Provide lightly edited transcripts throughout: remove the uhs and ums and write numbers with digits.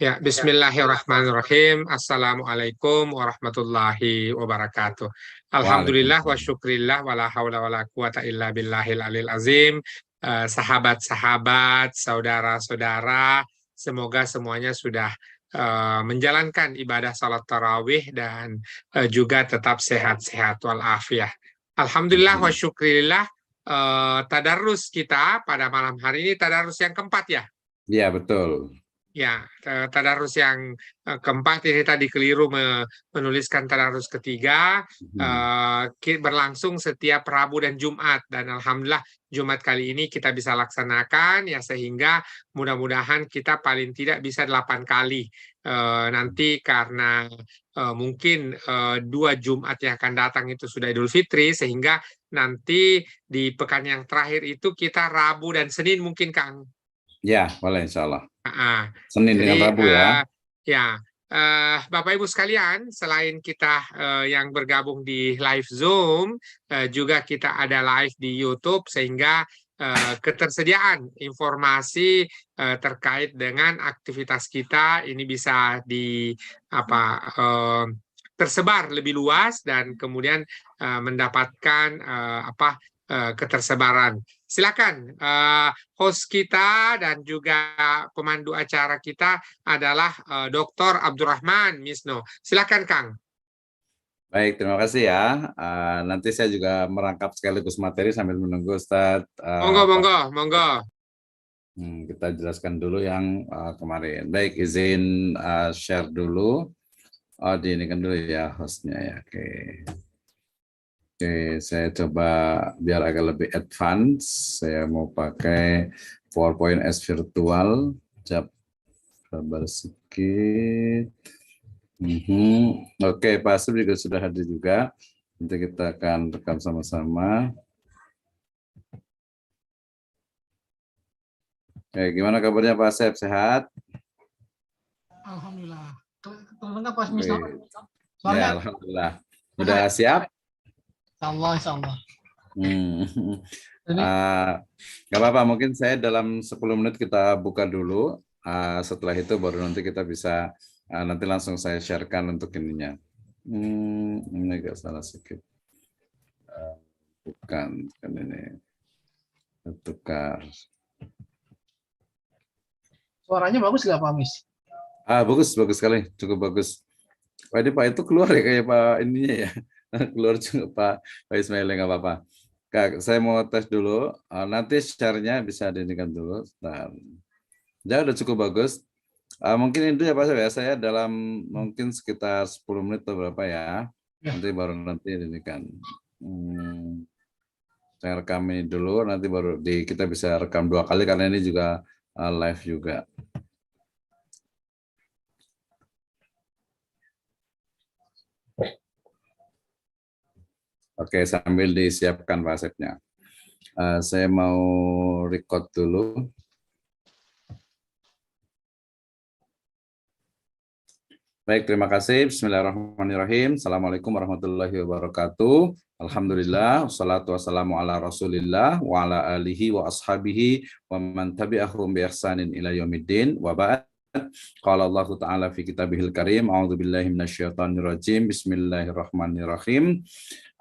Ya, bismillahirrahmanirrahim. Assalamualaikum warahmatullahi wabarakatuh. Alhamdulillah wa Waalaikumsalam. syukrillah wa la haula wa la quwata illa billahil alil azim. Sahabat-sahabat, saudara-saudara, semoga semuanya sudah menjalankan ibadah salat tarawih dan juga tetap sehat-sehat walafiat. Alhamdulillah wa syukrillah, tadarus kita pada malam hari ini tadarus yang keempat ya. Iya, betul. Ya, tadarus yang keempat ini tadi keliru menuliskan tadarus ketiga, berlangsung setiap Rabu dan Jumat, dan alhamdulillah Jumat kali ini kita bisa laksanakan ya, sehingga mudah-mudahan kita paling tidak bisa 8 kali nanti, karena mungkin 2 Jumat yang akan datang itu sudah Idul Fitri, sehingga nanti di pekan yang terakhir itu kita Rabu dan Senin mungkin, Kang. Ya, boleh insya Allah. Ah, Senin dengan jadi Rabu ya. ya, Bapak Ibu sekalian, selain kita yang bergabung di live Zoom, juga kita ada live di YouTube, sehingga ketersediaan informasi terkait dengan aktivitas kita ini bisa tersebar lebih luas dan kemudian mendapatkan ketersebaran. Silakan, host kita dan juga pemandu acara kita adalah Dr. Abdurrahman Misno. Silakan, Kang. Baik, terima kasih ya. Nanti saya juga merangkap sekaligus materi sambil menunggu Ustadz. Monggo. Kita jelaskan dulu yang kemarin. Baik, izin share dulu. Diinikan dulu ya hostnya ya. Oke, saya coba biar agak lebih advance. Saya mau pakai PowerPoint as virtual. Sabar sedikit. Oke, Pak Asep juga sudah hadir juga. Nanti kita akan rekam sama-sama. Oke, gimana kabarnya Pak Asep? Sehat? Alhamdulillah. Terdengar Pak Misno? Ya, alhamdulillah. Sudah siap? Insya Allah. Nggak apa-apa, mungkin saya dalam 10 menit kita buka dulu. Setelah itu baru nanti kita bisa, nanti langsung saya sharekan untuk ininya. Ini agak salah sedikit. Bukan ini. Tukar. Suaranya bagus nggak Pak Mis? Bagus sekali, cukup bagus. Ini Pak itu keluar ya kayak Pak ininya ya. Keluar juga Pak Ismail, nggak apa-apa. Kak, saya mau tes dulu. Nanti share-nya bisa dinikan dulu. Nah, udah cukup bagus. Mungkin itu ya Pak saya dalam mungkin sekitar 10 menit atau berapa ya. Nanti baru dinikan. Saya rekam ini dulu, nanti baru kita bisa rekam 2 kali karena ini juga live juga. Oke, sambil disiapkan Pak Asepnya. Saya mau record dulu. Baik, terima kasih. Bismillahirrahmanirrahim. Assalamualaikum warahmatullahi wabarakatuh. Alhamdulillah, wassalatu wassalamu ala rasulillah, wa ala alihi wa ashabihi, wa man tabi'ahum bi ihsanin ila yaumiddin, wa ba'd. Qala Allah Ta'ala fi kitabihil karim, a'udzu billahi minasyaitonir rajim, bismillahirrahmanirrahim.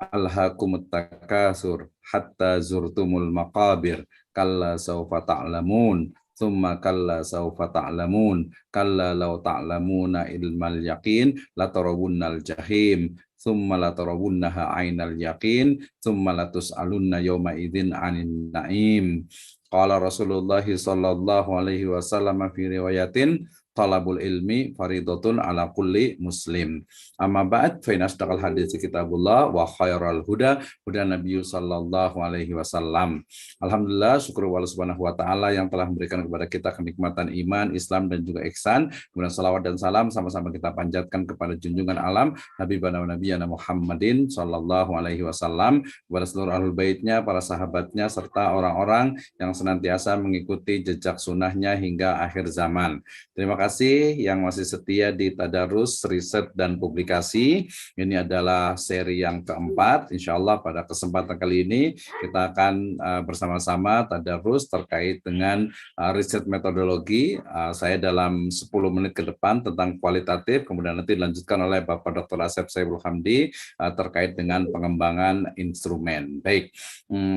Alhaakumut takasur hatta zurtumul maqabir, kalla sawfa ta'lamun, thumma kalla sawfa ta'lamun, kalla law ta'lamuna ilmal yaqin, latarawunnal jahim, thumma latarawunnaha ainal yaqin, thumma latus'alunna yawma idzin 'anin na'im. Qala Rasulullah sallallahu alaihi wasallam fi riwayatin, talabul ilmi faridatun ala kulli muslim. Amma ba'd, fa inna asdaqal hadits kitabullah wa khairal huda Nabi sallallahu alaihi wasallam. Alhamdulillah, syukur Allah subhanahu wa ta'ala yang telah memberikan kepada kita kenikmatan iman, Islam dan juga ihsan. Kemudian salawat dan salam sama-sama kita panjatkan kepada junjungan alam Habibana wa Nabiyana Muhammadin sallallahu alaihi wasallam, kepada seluruh ahlul baitnya, para sahabatnya serta orang-orang yang senantiasa mengikuti jejak sunnahnya hingga akhir zaman. Terima kasih kasih yang masih setia di Tadarus Riset dan Publikasi. Ini adalah seri yang keempat. Insya Allah pada kesempatan kali ini kita akan bersama-sama tadarus terkait dengan riset metodologi. Saya dalam 10 menit ke depan tentang kualitatif, kemudian nanti dilanjutkan oleh Bapak Dr. Asep Saiful Hamdi terkait dengan pengembangan instrumen. Baik,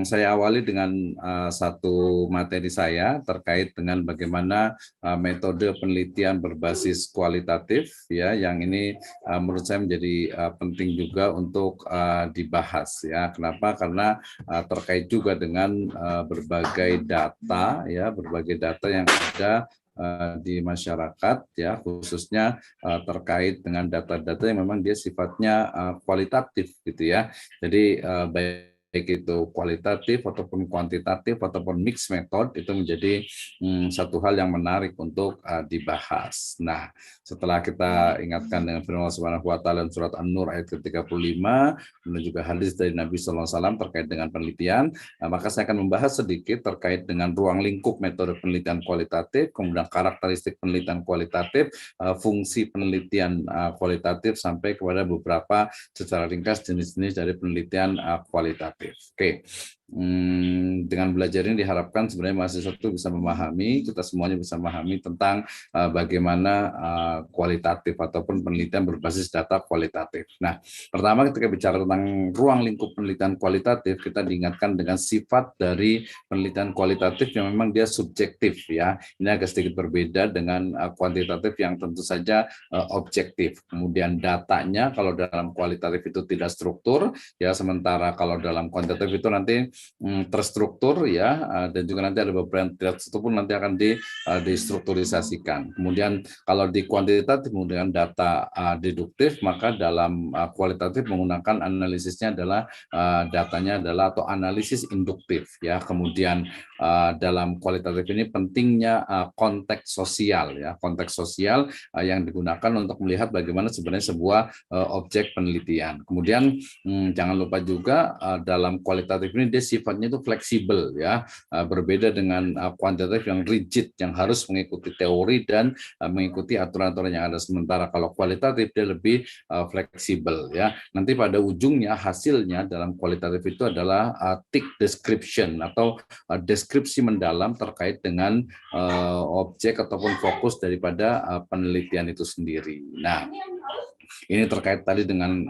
saya awali dengan satu materi saya terkait dengan bagaimana metode penelitian berbasis kualitatif, ya, yang ini menurut saya menjadi penting juga untuk dibahas, ya. Kenapa? Karena terkait juga dengan berbagai data, ya, berbagai data yang ada di masyarakat, ya, khususnya terkait dengan data-data yang memang dia sifatnya kualitatif, gitu ya. Jadi baik itu kualitatif ataupun kuantitatif ataupun mix method itu menjadi satu hal yang menarik untuk dibahas. Nah, setelah kita ingatkan dengan firman Allah Subhanahu wa taala dalam surat An-Nur ayat ke-35 dan juga hadis dari Nabi sallallahu alaihi wasallam terkait dengan penelitian, maka saya akan membahas sedikit terkait dengan ruang lingkup metode penelitian kualitatif, kemudian karakteristik penelitian kualitatif, fungsi penelitian kualitatif sampai kepada beberapa secara ringkas jenis-jenis dari penelitian kualitatif. Oke. Dengan belajar ini diharapkan sebenarnya mahasiswa itu bisa memahami, kita semuanya bisa memahami tentang bagaimana kualitatif ataupun penelitian berbasis data kualitatif. Nah, pertama ketika bicara tentang ruang lingkup penelitian kualitatif, kita diingatkan dengan sifat dari penelitian kualitatif yang memang dia subjektif, ya. Ini agak sedikit berbeda dengan kuantitatif yang tentu saja objektif. Kemudian datanya kalau dalam kualitatif itu tidak struktur, ya, sementara kalau dalam kuantitatif itu nanti terstruktur, ya, dan juga nanti ada beberapa yang tidak itu pun nanti akan distrukturisasikan. Kemudian kalau di kuantitatif menggunakan data deduktif, maka dalam kualitatif menggunakan analisisnya adalah datanya adalah atau analisis induktif, ya. Kemudian dalam kualitatif ini pentingnya konteks sosial, ya, konteks sosial yang digunakan untuk melihat bagaimana sebenarnya sebuah objek penelitian. Kemudian jangan lupa juga dalam kualitatif ini dia sifatnya itu fleksibel, ya, berbeda dengan kuantitatif yang rigid yang harus mengikuti teori dan mengikuti aturan-aturan yang ada. Sementara kalau kualitatif dia lebih fleksibel, ya. Nanti pada ujungnya hasilnya dalam kualitatif itu adalah thick description atau deskripsi mendalam terkait dengan objek ataupun fokus daripada penelitian itu sendiri. Nah, ini terkait tadi dengan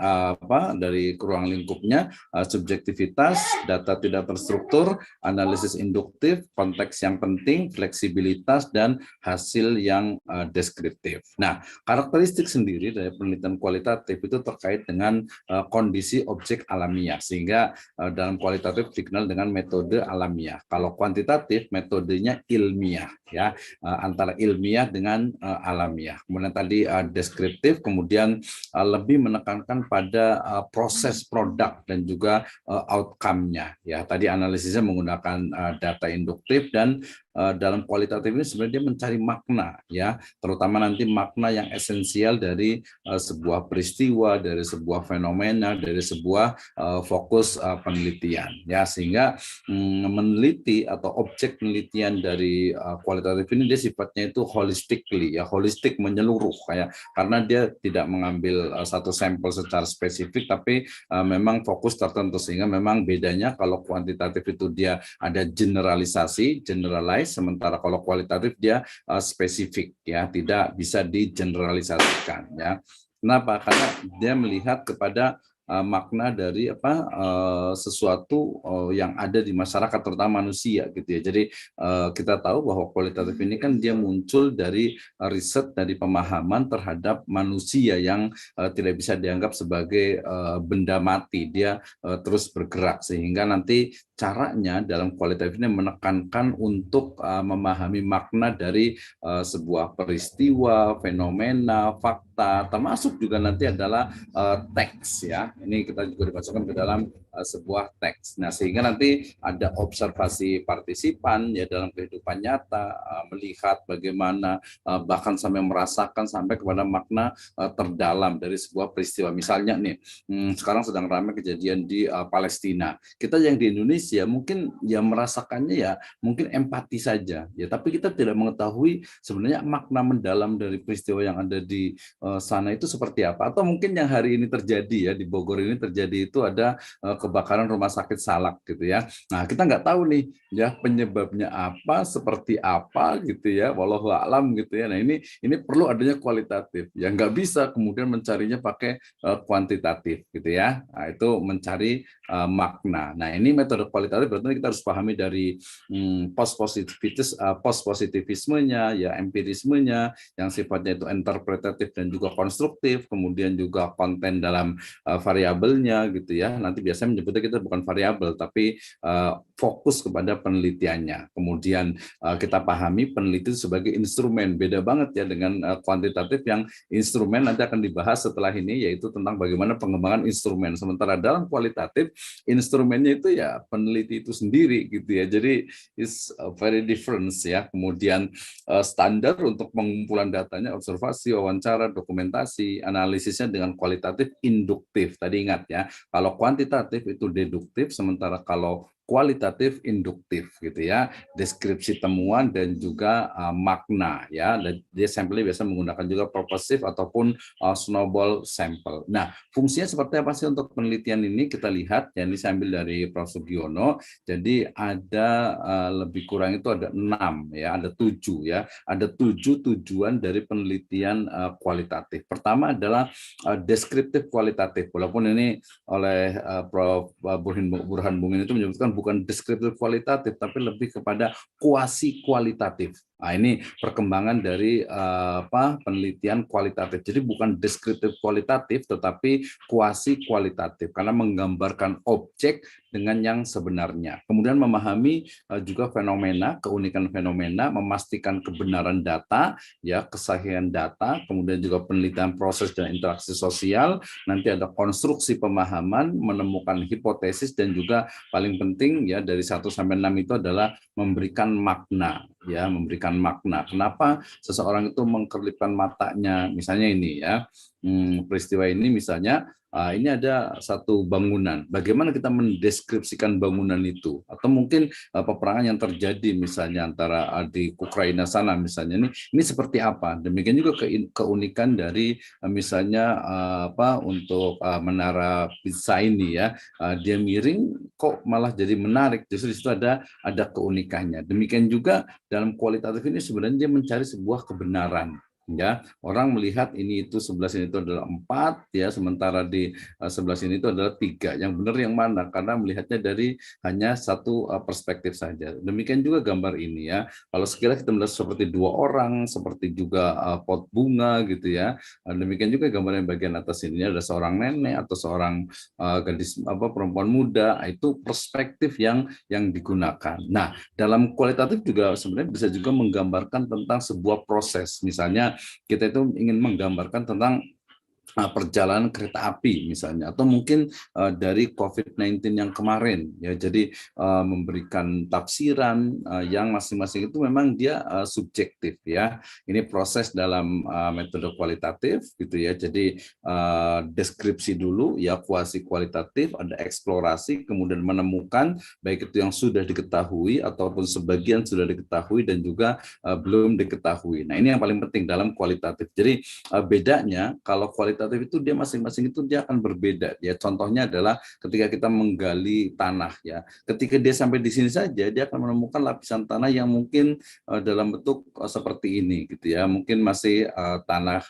dari ruang lingkupnya, subjektivitas, data tidak terstruktur, analisis induktif, konteks yang penting, fleksibilitas, dan hasil yang deskriptif. Nah, karakteristik sendiri dari penelitian kualitatif itu terkait dengan kondisi objek alamiah, sehingga dalam kualitatif dikenal dengan metode alamiah. Kalau kuantitatif metodenya ilmiah, ya, antara ilmiah dengan alamiah. Kemudian tadi deskriptif, kemudian lebih menekankan pada proses produk dan juga outcome-nya, ya. Tadi analisisnya menggunakan data induktif, dan dalam kualitatif ini sebenarnya dia mencari makna, ya, terutama nanti makna yang esensial dari sebuah peristiwa, dari sebuah fenomena, dari sebuah fokus penelitian, ya, sehingga meneliti atau objek penelitian dari kualitatif ini dia sifatnya itu holistically, ya, holistik, menyeluruh, kayak, karena dia tidak mengambil satu sampel secara spesifik tapi memang fokus tertentu, sehingga memang bedanya kalau kuantitatif itu dia ada generalisasi, generalize, sementara kalau kualitatif dia spesifik, ya, tidak bisa digeneralisasikan, ya. Kenapa? Karena dia melihat kepada makna dari sesuatu yang ada di masyarakat, terutama manusia, gitu ya. Jadi kita tahu bahwa kualitatif ini kan dia muncul dari riset, dari pemahaman terhadap manusia yang tidak bisa dianggap sebagai benda mati, dia terus bergerak, sehingga nanti caranya dalam kualitatif ini menekankan untuk memahami makna dari sebuah peristiwa, fenomena, fakta, termasuk juga nanti adalah teks, ya. Ini kita juga dimasukkan ke dalam sebuah teks. Nah, sehingga nanti ada observasi partisipan, ya, dalam kehidupan nyata, melihat bagaimana bahkan sampai merasakan sampai kepada makna terdalam dari sebuah peristiwa. Misalnya nih, sekarang sedang ramai kejadian di Palestina. Kita yang di Indonesia empiris ya mungkin ya merasakannya ya mungkin empati saja ya, tapi kita tidak mengetahui sebenarnya makna mendalam dari peristiwa yang ada di sana itu seperti apa. Atau mungkin yang hari ini terjadi ya di Bogor ini terjadi itu ada kebakaran rumah sakit Salak gitu ya. Nah, kita nggak tahu nih ya penyebabnya apa, seperti apa gitu ya, wallahu a'lam gitu ya. Nah, ini perlu adanya kualitatif. Ya nggak bisa kemudian mencarinya pakai kuantitatif gitu ya. Nah, itu mencari makna. Nah, ini metode kualitatif berarti kita harus pahami dari post-positivismenya, ya empirismenya, yang sifatnya itu interpretatif dan juga konstruktif, kemudian juga konten dalam variabelnya gitu ya. Nanti biasanya menyebutnya kita bukan variabel, tapi fokus kepada penelitiannya. Kemudian kita pahami peneliti sebagai instrumen. Beda banget ya dengan kuantitatif yang instrumen nanti akan dibahas setelah ini, yaitu tentang bagaimana pengembangan instrumen. Sementara dalam kualitatif, instrumennya itu ya peneliti itu sendiri gitu ya. Jadi is very different ya. Kemudian standar untuk pengumpulan datanya, observasi, wawancara, dokumentasi, analisisnya dengan kualitatif induktif. Tadi ingat ya, kalau kuantitatif itu deduktif, sementara kalau kualitatif induktif gitu ya, deskripsi temuan dan juga makna ya. Dan dia sampelnya biasa menggunakan juga purposive ataupun snowball sample. Nah, fungsinya seperti apa sih untuk penelitian ini? Kita lihat ya, ini saya ambil dari Prof. Sugiono. Jadi ada lebih kurang itu ada 6 ya, ada 7 ya. Ada 7 tujuan dari penelitian kualitatif. Pertama adalah deskriptif kualitatif. Walaupun ini oleh Prof. Burhan Bungin itu menyebutkan bukan deskriptif kualitatif, tapi lebih kepada kuasi kualitatif. Nah, ini perkembangan dari penelitian kualitatif. Jadi bukan deskriptif kualitatif, tetapi kuasi kualitatif, karena menggambarkan objek dengan yang sebenarnya. Kemudian memahami juga fenomena, keunikan fenomena, memastikan kebenaran data, ya kesahihan data, kemudian juga penelitian proses dan interaksi sosial. Nanti ada konstruksi pemahaman, menemukan hipotesis, dan juga paling penting ya dari 1 sampai 6 itu adalah memberikan makna, ya memberikan makna. Kenapa seseorang itu mengkelipkan matanya? Misalnya ini ya, peristiwa ini misalnya ini ada satu bangunan. Bagaimana kita mendeskripsikan bangunan itu? Atau mungkin peperangan yang terjadi misalnya antara di Ukraina sana misalnya ini seperti apa? Demikian juga keunikan dari misalnya untuk menara Pisa ini ya. Dia miring kok malah jadi menarik. Justru di situ ada keunikannya. Demikian juga dalam kualitatif ini sebenarnya dia mencari sebuah kebenaran. Ya, orang melihat ini itu sebelah sini itu adalah 4 ya, sementara di sebelah sini itu adalah 3. Yang benar yang mana? Karena melihatnya dari hanya satu perspektif saja. Demikian juga gambar ini ya. Kalau sekiranya kita melihat seperti 2 orang, seperti juga pot bunga gitu ya. Demikian juga gambar yang bagian atas ini ada seorang nenek atau seorang gadis perempuan muda. Itu perspektif yang digunakan. Nah, dalam kualitatif juga sebenarnya bisa juga menggambarkan tentang sebuah proses. Misalnya kita itu ingin menggambarkan tentang perjalanan kereta api misalnya, atau mungkin dari COVID-19 yang kemarin ya. Jadi memberikan tafsiran yang masing-masing itu memang dia subjektif ya. Ini proses dalam metode kualitatif gitu ya. Jadi deskripsi dulu ya, kuasi kualitatif, ada eksplorasi, kemudian menemukan baik itu yang sudah diketahui ataupun sebagian sudah diketahui dan juga belum diketahui. Nah, ini yang paling penting dalam kualitatif. Jadi bedanya kalau kualitatif itu dia masing-masing itu dia akan berbeda ya. Contohnya adalah ketika kita menggali tanah ya. Ketika dia sampai di sini saja dia akan menemukan lapisan tanah yang mungkin dalam bentuk seperti ini gitu ya. Mungkin masih tanah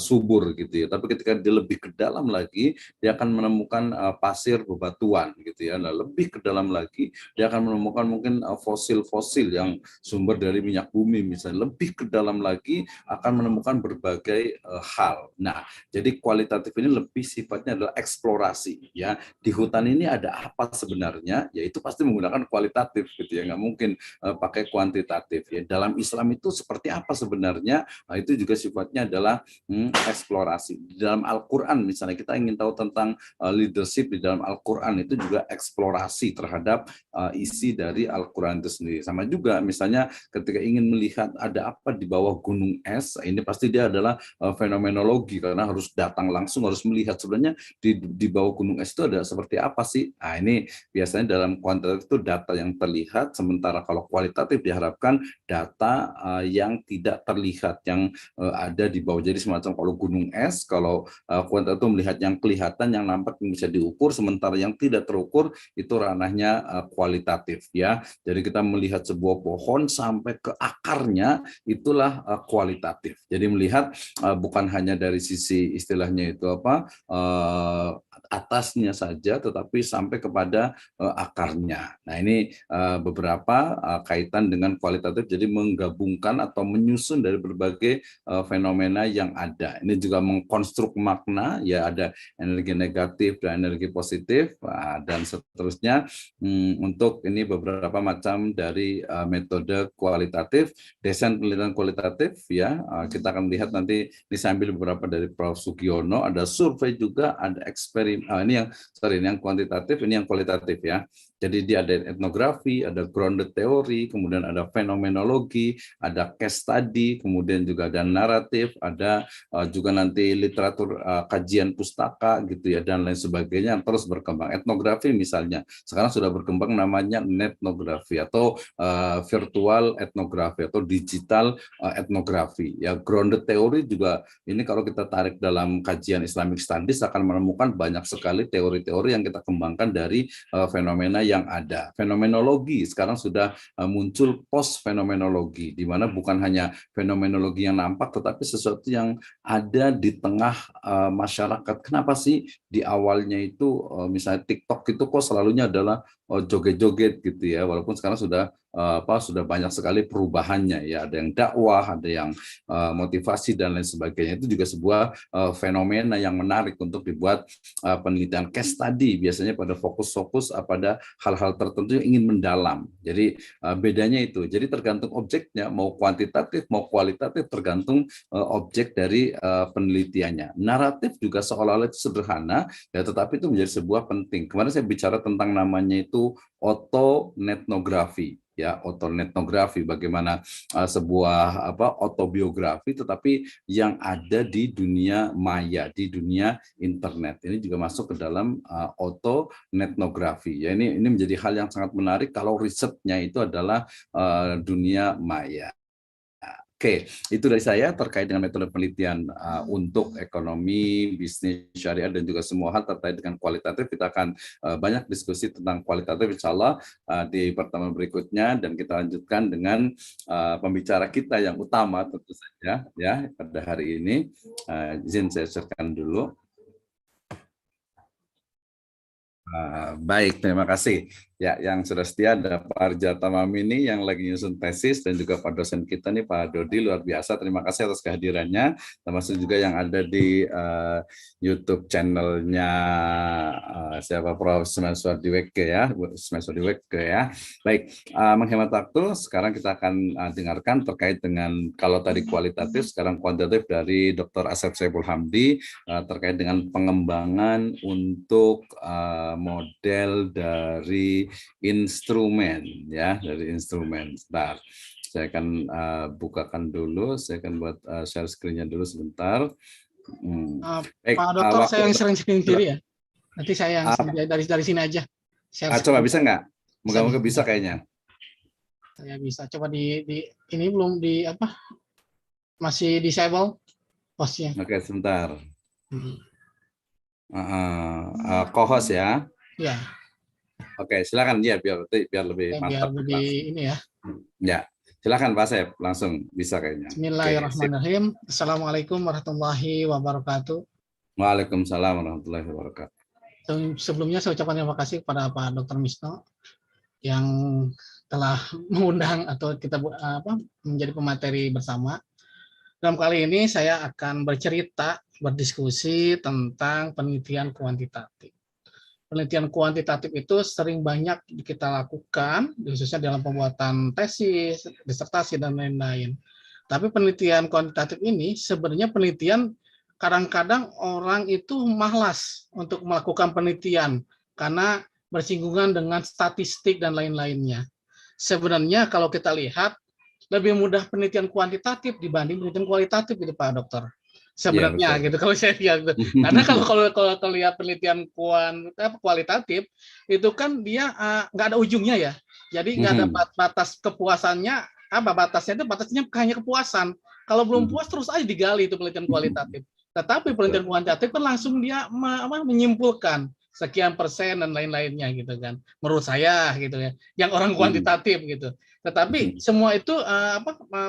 subur gitu ya. Tapi ketika dia lebih ke dalam lagi dia akan menemukan pasir bebatuan gitu ya. Nah, lebih ke dalam lagi dia akan menemukan mungkin fosil-fosil yang sumber dari minyak bumi misalnya. Lebih ke dalam lagi akan menemukan berbagai hal. Nah, jadi kualitatif ini lebih sifatnya adalah eksplorasi ya. Di hutan ini ada apa sebenarnya? Ya itu pasti menggunakan kualitatif gitu ya. Nggak mungkin pakai kuantitatif ya. Dalam Islam itu seperti apa sebenarnya? Nah, itu juga sifatnya adalah eksplorasi. Di dalam Al-Qur'an misalnya kita ingin tahu tentang leadership di dalam Al-Qur'an, itu juga eksplorasi terhadap isi dari Al-Qur'an itu sendiri. Sama juga misalnya ketika ingin melihat ada apa di bawah gunung es, ini pasti dia adalah fenomenologi karena harus harus datang langsung, harus melihat sebenarnya di bawah gunung es itu ada seperti apa sih. Nah, ini biasanya dalam kuantitatif itu data yang terlihat, sementara kalau kualitatif diharapkan data yang tidak terlihat, yang ada di bawah. Jadi semacam kalau gunung es, kalau kuantitatif melihat yang kelihatan, yang nampak, yang bisa diukur, sementara yang tidak terukur itu ranahnya kualitatif ya. Jadi kita melihat sebuah pohon sampai ke akarnya, itulah kualitatif. Jadi melihat bukan hanya dari sisi istilahnya itu atasnya saja, tetapi sampai kepada akarnya. Nah, ini beberapa kaitan dengan kualitatif, jadi menggabungkan atau menyusun dari berbagai fenomena yang ada. Ini juga mengkonstruk makna, ya ada energi negatif dan energi positif, dan seterusnya. Untuk ini beberapa macam dari metode kualitatif, desain penelitian kualitatif ya. Kita akan lihat nanti, ini saya ambil beberapa dari Prof. Sugiono, ada survei juga, ada eksperimen. Ini yang kuantitatif, ini yang kualitatif ya. Jadi dia ada etnografi, ada grounded theory, kemudian ada fenomenologi, ada case study, kemudian juga ada naratif, ada juga nanti literatur kajian pustaka gitu ya, dan lain sebagainya yang terus berkembang. Etnografi misalnya, sekarang sudah berkembang namanya netnografi atau virtual etnografi atau digital etnografi. Ya, grounded theory juga ini kalau kita tarik dalam kajian Islamic Studies akan menemukan banyak sekali teori-teori yang kita kembangkan dari fenomena yang ada. Fenomenologi sekarang sudah muncul post fenomenologi, di mana bukan hanya fenomenologi yang nampak, tetapi sesuatu yang ada di tengah masyarakat. Kenapa sih di awalnya itu misalnya TikTok itu kok selalunya adalah joget-joget gitu ya, walaupun sekarang sudah banyak sekali perubahannya ya, ada yang dakwah, ada yang motivasi dan lain sebagainya. Itu juga sebuah fenomena yang menarik untuk dibuat penelitian case study, biasanya pada fokus-fokus pada hal-hal tertentu yang ingin mendalam. Jadi bedanya itu, jadi tergantung objeknya, mau kuantitatif mau kualitatif, tergantung objek dari penelitiannya. Naratif juga seolah-olah itu sederhana ya, tetapi itu menjadi sebuah penting. Kemarin saya bicara tentang namanya itu otonetnografi ya, otonetnografi, bagaimana sebuah autobiografi tetapi yang ada di dunia maya, di dunia internet. Ini juga masuk ke dalam otonetnografi ya. Ini menjadi hal yang sangat menarik kalau risetnya itu adalah dunia maya. Oke, itu dari saya terkait dengan metode penelitian untuk ekonomi, bisnis, syariah, dan juga semua hal terkait dengan kualitatif. Kita akan banyak diskusi tentang kualitatif, insya Allah di pertemuan berikutnya, dan kita lanjutkan dengan pembicara kita yang utama tentu saja ya pada hari ini. Izin saya share-kan dulu. Baik, terima kasih. Ya, yang sudah setia ada Pak Arja Tamamini yang lagi nyusun tesis, dan juga Pak dosen kita nih Pak Dodi, luar biasa. Terima kasih atas kehadirannya, termasuk juga yang ada di YouTube channelnya siapa Prof. Smeswardiweke ya, Smeswardiweke ya. Baik, menghemat waktu, sekarang kita akan dengarkan terkait dengan kalau tadi kualitatif, sekarang kuantitatif dari Dr. Asep Saiful Hamdi terkait dengan pengembangan untuk model dari instrumen ya, dari instrumen. Sebentar, saya akan bukakan dulu, saya akan buat share screen-nya dulu sebentar. Pak Dokter, saya yang sering screen kiri ya. Nanti saya yang dari sini aja. Coba bisa nggak? Moga-moga bisa kayaknya. Saya bisa. Coba di ini belum di apa? Masih disable hostnya. Oke, sebentar. Co-host ya. Ya. Oke, silakan ya, biar lebih mantap. Biar lebih ini ya. Ya, silakan Pak Asep, langsung bisa kayaknya. Bismillahirrahmanirrahim. Assalamualaikum warahmatullahi wabarakatuh. Waalaikumsalam warahmatullahi wabarakatuh. Sebelumnya saya ucapkan terima kasih kepada Pak Dr. Misno yang telah mengundang atau kita menjadi pemateri bersama. Dalam kali ini saya akan berdiskusi tentang penelitian kuantitatif. Penelitian kuantitatif itu sering banyak kita lakukan, khususnya dalam pembuatan tesis, disertasi, dan lain-lain. Tapi penelitian kuantitatif ini sebenarnya penelitian kadang-kadang orang itu malas untuk melakukan penelitian karena bersinggungan dengan statistik dan lain-lainnya. Sebenarnya kalau kita lihat, lebih mudah penelitian kuantitatif dibanding penelitian kualitatif gitu Pak Dokter. sebenarnya betul. gitu kalau saya lihat gitu. Karena kalau lihat penelitian kualitatif itu kan dia nggak ada ujungnya ya. Jadi nggak ada batas kepuasannya, batasnya itu batasnya hanya kepuasan. Kalau belum puas terus aja digali itu penelitian kualitatif. Tetapi penelitian kuantitatif kan langsung dia menyimpulkan sekian persen dan lain-lainnya gitu kan. Menurut saya gitu ya. Yang orang kuantitatif gitu. Tetapi semua itu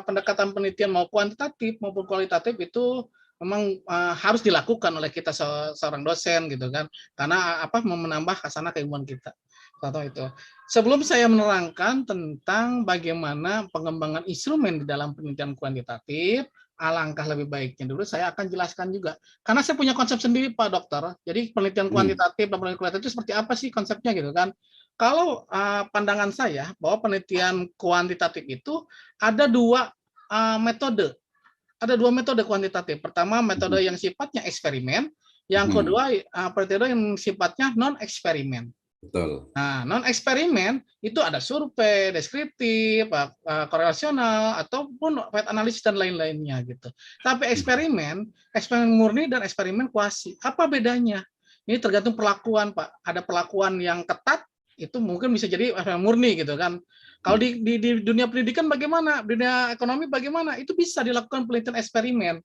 pendekatan penelitian mau kuantitatif maupun kualitatif itu memang harus dilakukan oleh kita seorang dosen gitu kan. Karena menambah khazanah keilmuan kita. Contoh itu. Sebelum saya menerangkan tentang bagaimana pengembangan instrumen di dalam penelitian kuantitatif, alangkah lebih baiknya dulu saya akan jelaskan juga. Karena saya punya konsep sendiri Pak Dokter. Jadi penelitian kuantitatif dan penelitian kualitatif itu seperti apa sih konsepnya gitu kan. Kalau pandangan saya bahwa penelitian kuantitatif itu ada dua metode. Ada dua metode kuantitatif. Pertama metode yang sifatnya eksperimen, yang kedua metode yang sifatnya non eksperimen. Betul. Nah, non eksperimen itu ada survei, deskriptif, korelasional ataupun weight analisis dan lain-lainnya gitu. Tapi eksperimen murni dan eksperimen kuasi. Apa bedanya? Ini tergantung perlakuan, Pak. Ada perlakuan yang ketat itu mungkin bisa jadi eksperimen murni gitu kan. Kalau di dunia pendidikan bagaimana? Dunia ekonomi bagaimana? Itu bisa dilakukan penelitian eksperimen.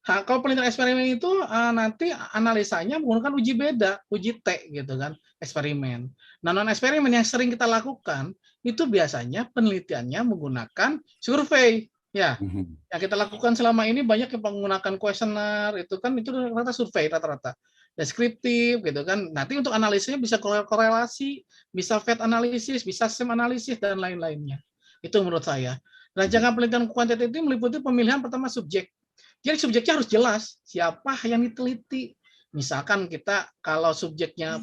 Nah, kalau penelitian eksperimen itu nanti analisanya menggunakan uji beda, uji T gitu kan, eksperimen. Nah, non eksperimen yang sering kita lakukan itu biasanya penelitiannya menggunakan survei. Ya, yang kita lakukan selama ini banyak yang menggunakan kuesioner itu kan itu rata-rata survei rata-rata. Deskriptif gitu kan. Nanti untuk analisisnya bisa korelasi, bisa weight analisis, bisa SEM analisis dan lain-lainnya. Itu menurut saya. Rancangan penelitian kuantitatif itu meliputi pemilihan pertama subjek. Jadi subjeknya harus jelas siapa yang diteliti. Misalkan kita kalau subjeknya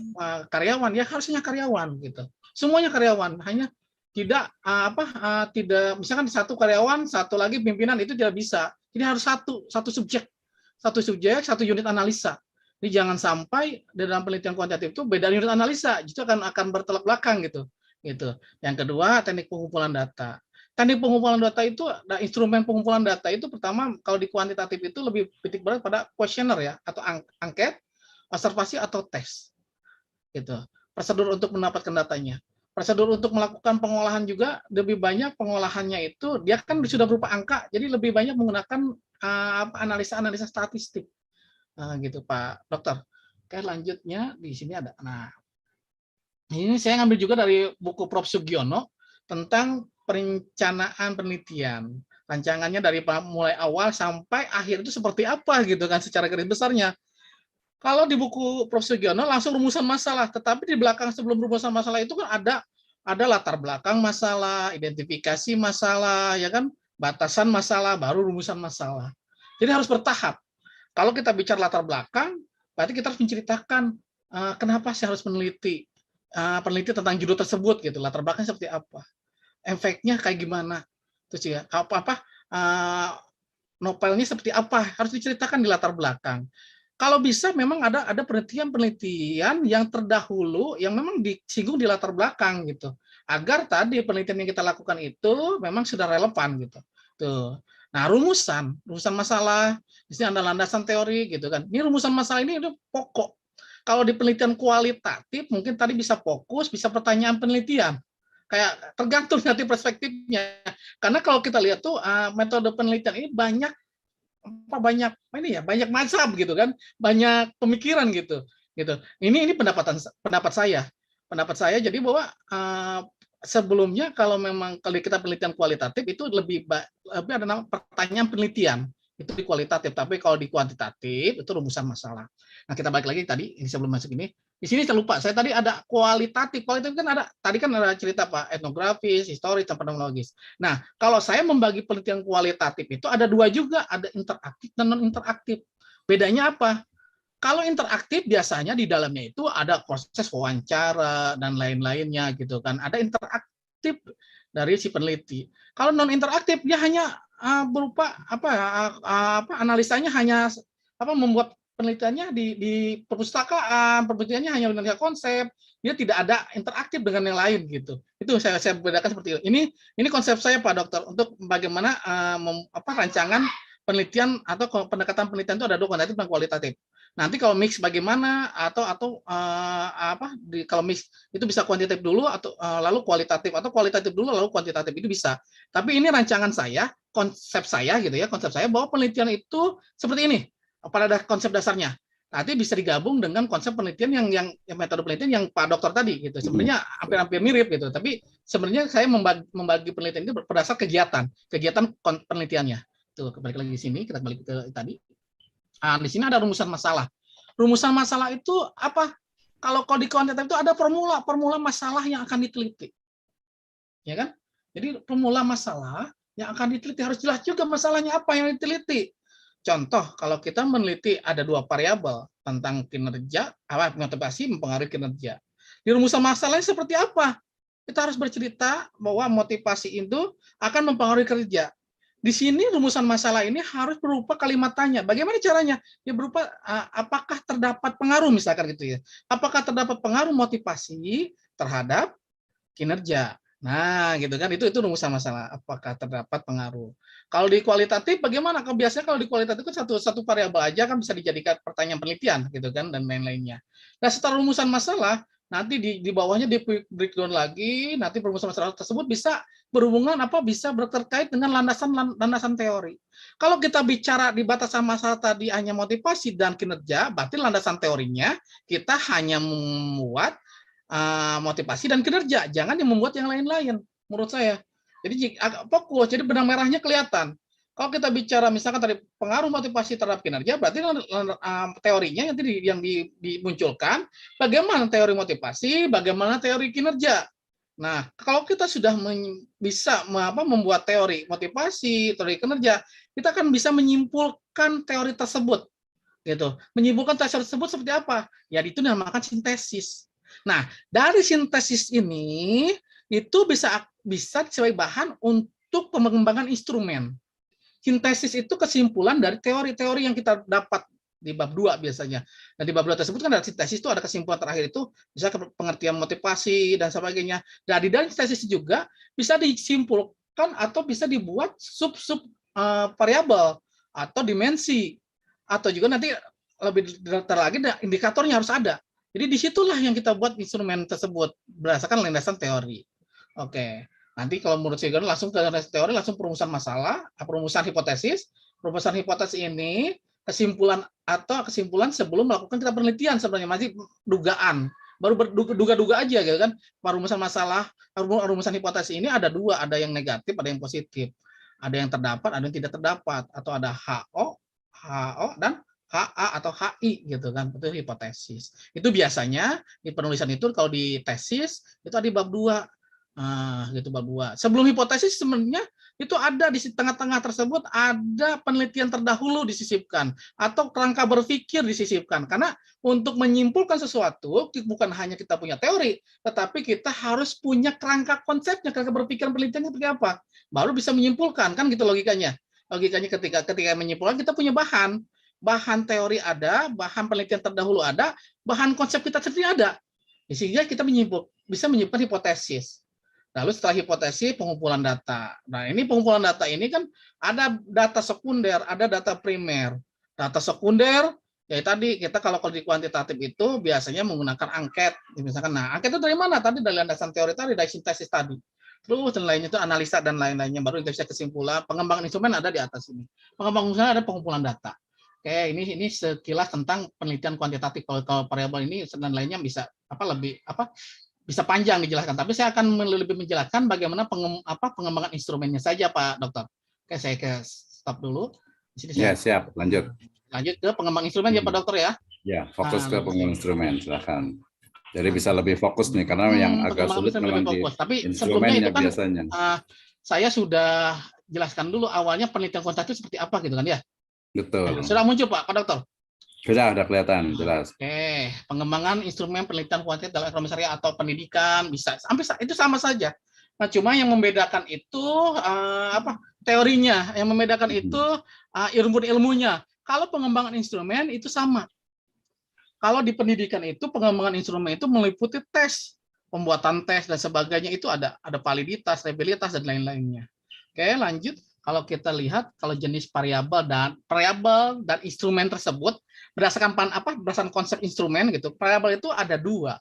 karyawan ya harusnya karyawan gitu. Semuanya karyawan, hanya tidak tidak misalkan satu karyawan, satu lagi pimpinan itu tidak bisa. Jadi harus satu subjek, satu unit analisa. Jadi jangan sampai dalam penelitian kuantitatif itu beda unit analisa, justru akan bertolak belakang gitu. Gitu. Yang kedua teknik pengumpulan data. Teknik pengumpulan data itu, instrumen pengumpulan data itu pertama kalau di kuantitatif itu lebih titik berat pada kuesioner ya, atau angket, observasi atau tes. Gitu. Prosedur untuk mendapatkan datanya. Prosedur untuk melakukan pengolahan juga lebih banyak pengolahannya itu dia kan sudah berupa angka, jadi lebih banyak menggunakan analisa-analisa statistik. Gitu Pak Dokter. Oke, lanjutnya di sini ada. Nah, ini saya ngambil juga dari buku Prof. Sugiono tentang perencanaan penelitian. Rancangannya dari mulai awal sampai akhir itu seperti apa gitu kan secara garis besarnya. Kalau di buku Prof. Sugiono langsung rumusan masalah, tetapi di belakang sebelum rumusan masalah itu kan ada latar belakang masalah, identifikasi masalah, ya kan, batasan masalah, baru rumusan masalah. Jadi harus bertahap. Kalau kita bicara latar belakang, berarti kita harus menceritakan kenapa saya harus meneliti tentang judul tersebut gitu, latar belakangnya seperti apa. Efeknya kayak gimana, terus ya novelnya seperti apa harus diceritakan di latar belakang. Kalau bisa memang ada penelitian yang terdahulu yang memang disinggung di latar belakang gitu, agar tadi penelitian yang kita lakukan itu memang sudah relevan gitu. Tuh. Nah, rumusan masalah di sini ada landasan teori gitu kan. Ini rumusan masalah ini itu pokok. Kalau di penelitian kualitatif mungkin tadi bisa fokus, bisa pertanyaan penelitian. Kayak tergantung nanti perspektifnya. Karena kalau kita lihat tuh metode penelitian ini banyak macam gitu kan, banyak pemikiran gitu. Ini pendapat saya. Jadi bahwa sebelumnya kalau kita penelitian kualitatif itu lebih ada nama pertanyaan penelitian itu di kualitatif, tapi kalau di kuantitatif itu rumusan masalah. Nah, kita balik lagi tadi sebelum masuk ini. Di sini saya lupa, saya tadi ada kualitatif kan tadi kan ada cerita Pak, etnografis, historis, dan fenomenologis. Nah, kalau saya membagi penelitian kualitatif itu ada dua juga, ada interaktif dan non interaktif. Bedanya apa? Kalau interaktif biasanya di dalamnya itu ada proses wawancara dan lain-lainnya gitu kan. Ada interaktif dari si peneliti. Kalau non interaktif dia hanya berupa analisanya hanya membuat penelitiannya di perpustakaan, penelitiannya hanya mengenai konsep, dia tidak ada interaktif dengan yang lain gitu. Itu saya bedakan seperti itu. Ini konsep saya Pak Dokter untuk bagaimana rancangan penelitian atau pendekatan penelitian itu ada dua, kuantitatif dan kualitatif. Nanti kalau mix bagaimana kalau mix itu bisa kuantitatif dulu atau lalu kualitatif, atau kualitatif dulu lalu kuantitatif, itu bisa. Tapi ini rancangan saya, konsep saya gitu ya, konsep saya bahwa penelitian itu seperti ini pada konsep dasarnya. Nanti bisa digabung dengan konsep penelitian yang metode penelitian yang Pak Dokter tadi gitu. Sebenarnya hampir mirip gitu, tapi sebenarnya saya membagi penelitian itu berdasar kegiatan penelitiannya. Tuh, kembali lagi di sini, kita balik ke tadi. Nah, di sini ada rumusan masalah. Rumusan masalah itu apa? Kalau di kuantitatif itu ada formula masalah yang akan diteliti. Ya kan? Jadi formula masalah yang akan diteliti harus jelas juga masalahnya apa yang diteliti. Contoh, kalau kita meneliti ada dua variabel tentang kinerja, motivasi mempengaruhi kinerja. Di rumusan masalahnya seperti apa? Kita harus bercerita bahwa motivasi itu akan mempengaruhi kerja. Di sini rumusan masalah ini harus berupa kalimat tanya. Bagaimana caranya? Ya berupa apakah terdapat pengaruh misalkan gitu ya. Apakah terdapat pengaruh motivasi terhadap kinerja? Nah, gitu kan. Itu rumusan masalah. Apakah terdapat pengaruh? Kalau di kualitatif bagaimana? Biasanya kalau di kualitatif kan satu variabel aja kan bisa dijadikan pertanyaan penelitian gitu kan, dan lain-lainnya. Nah, setelah rumusan masalah, nanti di bawahnya di breakdown lagi, nanti rumusan masalah tersebut bisa berhubungan bisa terkait dengan landasan teori. Kalau kita bicara di batasan masalah tadi hanya motivasi dan kinerja, berarti landasan teorinya kita hanya membuat motivasi dan kinerja, jangan membuat yang lain-lain menurut saya. Jadi fokus, jadi benang merahnya kelihatan. Kalau kita bicara misalkan tadi pengaruh motivasi terhadap kinerja, berarti teorinya yang dimunculkan bagaimana teori motivasi, bagaimana teori kinerja. Nah, kalau kita sudah bisa membuat teori motivasi, teori kinerja, kita akan bisa menyimpulkan teori tersebut. Gitu. Menyimpulkan teori tersebut seperti apa? Ya itu dinamakan sintesis. Nah, dari sintesis ini itu bisa sebagai bahan untuk pengembangan instrumen. Sintesis itu kesimpulan dari teori-teori yang kita dapat di bab 2 biasanya. Nah, di bab 2 tersebut kan ada sintesis, itu ada kesimpulan terakhir itu bisa pengertian motivasi dan sebagainya. Dan di dalam sintesis juga bisa disimpulkan atau bisa dibuat sub-sub variabel atau dimensi, atau juga nanti lebih detail lagi indikatornya harus ada. Jadi disitulah yang kita buat instrumen tersebut berdasarkan landasan teori. Oke. Nanti kalau menurut saya langsung ke teori, langsung perumusan masalah, perumusan hipotesis. Perumusan hipotesis ini kesimpulan sebelum melakukan kita penelitian, sebenarnya masih dugaan. Baru duga-duga aja gitu kan. Perumusan masalah, perumusan hipotesis ini ada dua, ada yang negatif, ada yang positif. Ada yang terdapat, ada yang tidak terdapat, atau ada HO dan HA atau HI gitu kan, itu hipotesis. Itu biasanya di penulisan itu kalau di tesis itu ada di bab 2. Gitu bab 2. Sebelum hipotesis sebenarnya itu ada di tengah-tengah tersebut ada penelitian terdahulu disisipkan atau kerangka berpikir disisipkan, karena untuk menyimpulkan sesuatu bukan hanya kita punya teori, tetapi kita harus punya kerangka konsepnya, kerangka berpikir penelitiannya seperti apa, baru bisa menyimpulkan kan gitu logikanya. Logikanya ketika menyimpulkan kita punya bahan teori ada, bahan penelitian terdahulu ada, bahan konsep kita sendiri ada, sehingga kita bisa menyimpulkan hipotesis. Lalu setelah hipotesis, pengumpulan data. Nah, ini pengumpulan data ini kan ada data sekunder, ada data primer. Data sekunder, ya tadi kita kalau di kuantitatif itu biasanya menggunakan angket. Misalkan, nah angket itu dari mana? Tadi dari landasan teori tadi, dari sintesis tadi. Terus dan lainnya itu analisa dan lain-lainnya, baru kita bisa kesimpulan. Pengembangan instrumen ada di atas ini. Pengembangan instrumen ada pengumpulan data. Oke, ini sekilas tentang penelitian kuantitatif. Kalau variabel ini dan lainnya bisa bisa panjang dijelaskan, tapi saya akan lebih menjelaskan bagaimana pengembangan instrumennya saja, Pak Dokter. Oke, saya stop dulu. Di sini Ya, siap. Lanjut ke pengembangan instrumen ya, Pak Dokter ya. Ya, fokus ke pengembangan instrumen, silakan. Jadi bisa lebih fokus nih, karena yang agak sulit memang di instrumennya kan, biasanya. Saya sudah jelaskan dulu awalnya penelitian kuantitatif seperti apa gitu kan ya. Betul. Sudah muncul Pak Dokter? Sudah kelihatan jelas. Oke, pengembangan instrumen penelitian kuantitatif dalam ekonomi syariah atau pendidikan bisa itu sama saja. Nah, cuma yang membedakan itu teorinya, yang membedakan itu ilmunya. Kalau pengembangan instrumen itu sama. Kalau di pendidikan itu pengembangan instrumen itu meliputi tes, pembuatan tes dan sebagainya, itu ada validitas, reliabilitas dan lain-lainnya. Oke, lanjut. kalau kita lihat kalau jenis variabel dan instrumen tersebut berdasarkan konsep instrumen gitu. Variabel itu ada dua,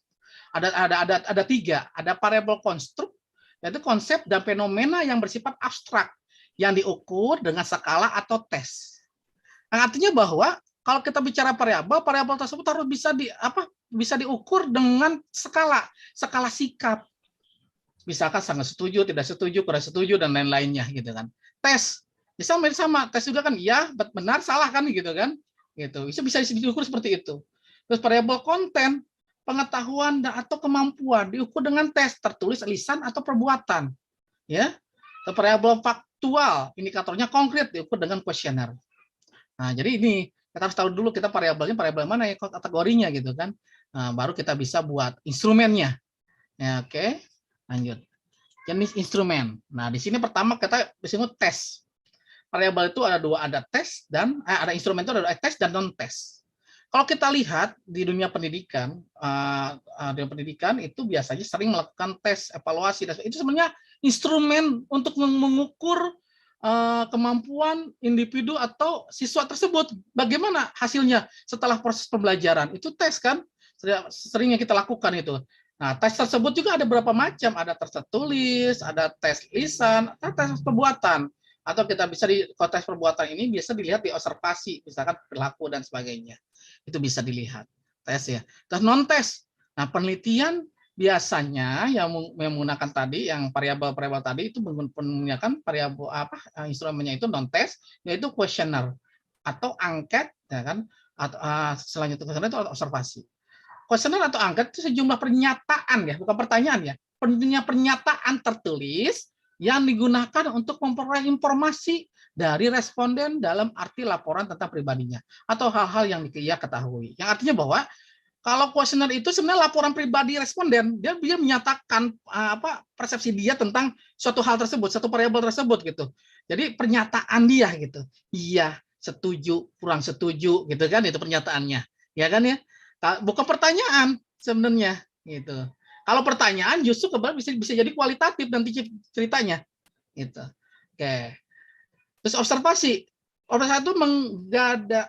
ada tiga. Ada variabel konstruk, yaitu konsep dan fenomena yang bersifat abstrak yang diukur dengan skala atau tes. Nah, artinya bahwa kalau kita bicara variabel tersebut harus bisa diukur dengan skala sikap. Misalkan sangat setuju, tidak setuju, kurang setuju, dan lain-lainnya gitu kan. Tes, misalnya sama tes juga kan, ya benar salah kan gitu kan, gitu. Itu bisa diukur seperti itu. Terus variabel konten, pengetahuan atau kemampuan diukur dengan tes tertulis, lisan atau perbuatan, ya. Variabel faktual, indikatornya konkret diukur dengan kuesioner. Nah, jadi ini kita harus tahu dulu kita variabel mana ya kategorinya gitu kan. Nah, baru kita bisa buat instrumennya. Ya, oke. Lanjut. Jenis instrumen. Nah, di sini pertama kita disebut tes. Variabel itu ada dua, ada tes dan ada instrumen itu ada tes dan non tes. Kalau kita lihat di dunia pendidikan, itu biasanya sering melakukan tes, evaluasi. Itu sebenarnya instrumen untuk mengukur kemampuan individu atau siswa tersebut. Bagaimana hasilnya setelah proses pembelajaran? Itu tes kan? Seringnya kita lakukan itu. Nah, tes tersebut juga ada berapa macam, ada tes tertulis, ada tes lisan, ada tes perbuatan. Atau kita bisa kalau tes perbuatan ini biasa dilihat di observasi, misalkan perilaku dan sebagainya. Itu bisa dilihat tes ya. Terus non tes. Nah, penelitian biasanya yang menggunakan tadi yang variabel tadi itu menggunakan variabel instrumennya itu non tes, yaitu kuesioner atau angket ya kan, atau selanjutnya kuesioner itu observasi. Kuesioner atau angket itu sejumlah pernyataan ya, bukan pertanyaan ya. Pernyataan tertulis yang digunakan untuk memperoleh informasi dari responden dalam arti laporan tentang pribadinya atau hal-hal yang dia ketahui. Yang artinya bahwa kalau kuesioner itu sebenarnya laporan pribadi responden, dia menyatakan persepsi dia tentang suatu hal tersebut, satu variabel tersebut gitu. Jadi pernyataan dia gitu. Iya, setuju, kurang setuju gitu kan, itu pernyataannya. Ya kan ya? Bukan pertanyaan sebenarnya gitu. Kalau pertanyaan justru bisa jadi kualitatif nanti ceritanya gitu. Oke. Terus observasi itu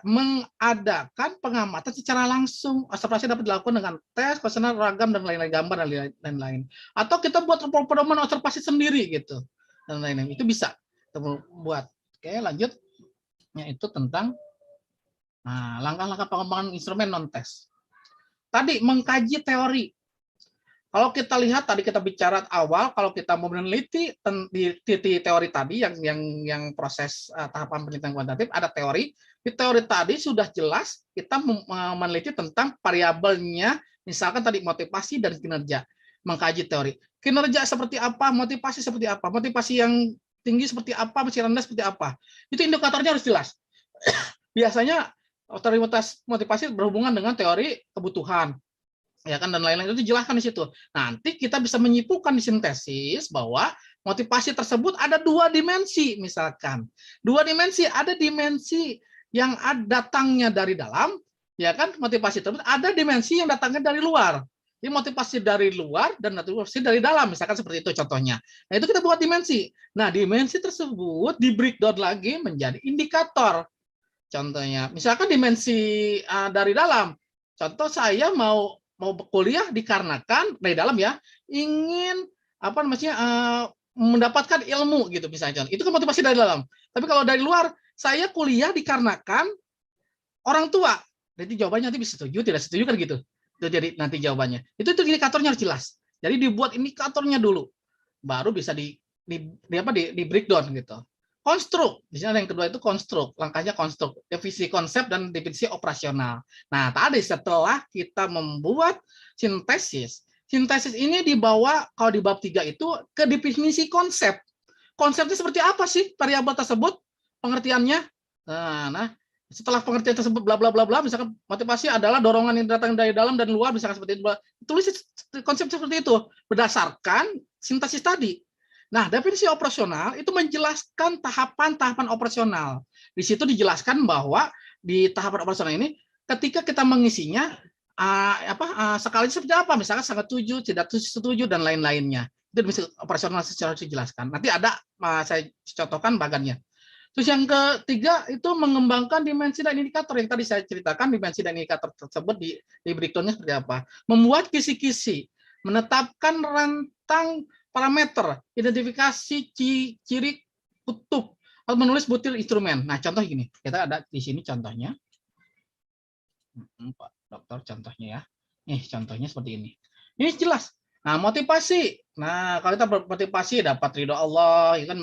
mengadakan pengamatan secara langsung. Observasi dapat dilakukan dengan tes, kuesioner, ragam dan lain-lain, gambar dan lain-lain. Atau kita buat pedoman observasi sendiri gitu dan lain-lain. Itu bisa kita buat. Oke, lanjut. Itu tentang langkah-langkah pengembangan instrumen non tes. Tadi mengkaji teori. Kalau kita lihat tadi kita bicara awal, kalau kita mau meneliti di teori tadi yang proses tahapan penelitian kuantitatif ada teori. Di teori tadi sudah jelas kita meneliti tentang variabelnya, misalkan tadi motivasi dan kinerja. Mengkaji teori. Kinerja seperti apa, motivasi seperti apa, motivasi yang tinggi seperti apa, masih rendah seperti apa. Itu indikatornya harus jelas. Biasanya otoritas motivasi berhubungan dengan teori kebutuhan, ya kan, dan lain-lain itu dijelaskan di situ. Nanti kita bisa menyimpulkan di sintesis bahwa motivasi tersebut ada dua dimensi, misalkan dua dimensi, ada dimensi yang datangnya dari dalam, ya kan, motivasi tersebut ada dimensi yang datangnya dari luar. Jadi motivasi dari luar dan motivasi dari dalam, misalkan seperti itu contohnya. Nah itu kita buat dimensi. Nah dimensi tersebut di breakdown lagi menjadi indikator. Contohnya, misalkan dimensi dari dalam. Contoh saya mau kuliah dikarenakan dari dalam ya, ingin mendapatkan ilmu gitu misalnya. Itu kan motivasi dari dalam. Tapi kalau dari luar, saya kuliah dikarenakan orang tua. Jadi jawabannya nanti bisa setuju, tidak setuju kan gitu. Itu jadi nanti jawabannya. Itu indikatornya harus jelas. Jadi dibuat indikatornya dulu. Baru bisa di breakdown gitu. Konstruk, di sini ada yang kedua itu konstruk, langkahnya konstruk, definisi konsep dan definisi operasional. Nah, tadi setelah kita membuat sintesis ini dibawa kalau di bab 3 itu ke definisi konsep. Konsepnya seperti apa sih variabel tersebut? Pengertiannya. Nah, setelah pengertian tersebut bla bla bla bla, misalkan motivasi adalah dorongan yang datang dari dalam dan luar, misalkan seperti itu. Tulis konsep seperti itu berdasarkan sintesis tadi. Nah, definisi operasional itu menjelaskan tahapan-tahapan operasional. Di situ dijelaskan bahwa di tahapan operasional ini, ketika kita mengisinya, skalanya seperti apa, misalkan sangat setuju, tidak setuju, dan lain-lainnya. Itu bisa operasional secara dijelaskan. Nanti ada saya contohkan bagannya. Terus yang ketiga itu mengembangkan dimensi dan indikator yang tadi saya ceritakan. Dimensi dan indikator tersebut di breakdown-nya seperti apa? Membuat kisi-kisi, menetapkan rentang parameter, identifikasi ciri kutub, atau menulis butir instrumen. Nah, contoh gini, kita ada di sini contohnya. Pak Dokter, contohnya ya. Nih, contohnya seperti ini. Ini jelas. Nah, motivasi. Nah, kalau kita bermotivasi dapat ridho Allah, ya kan,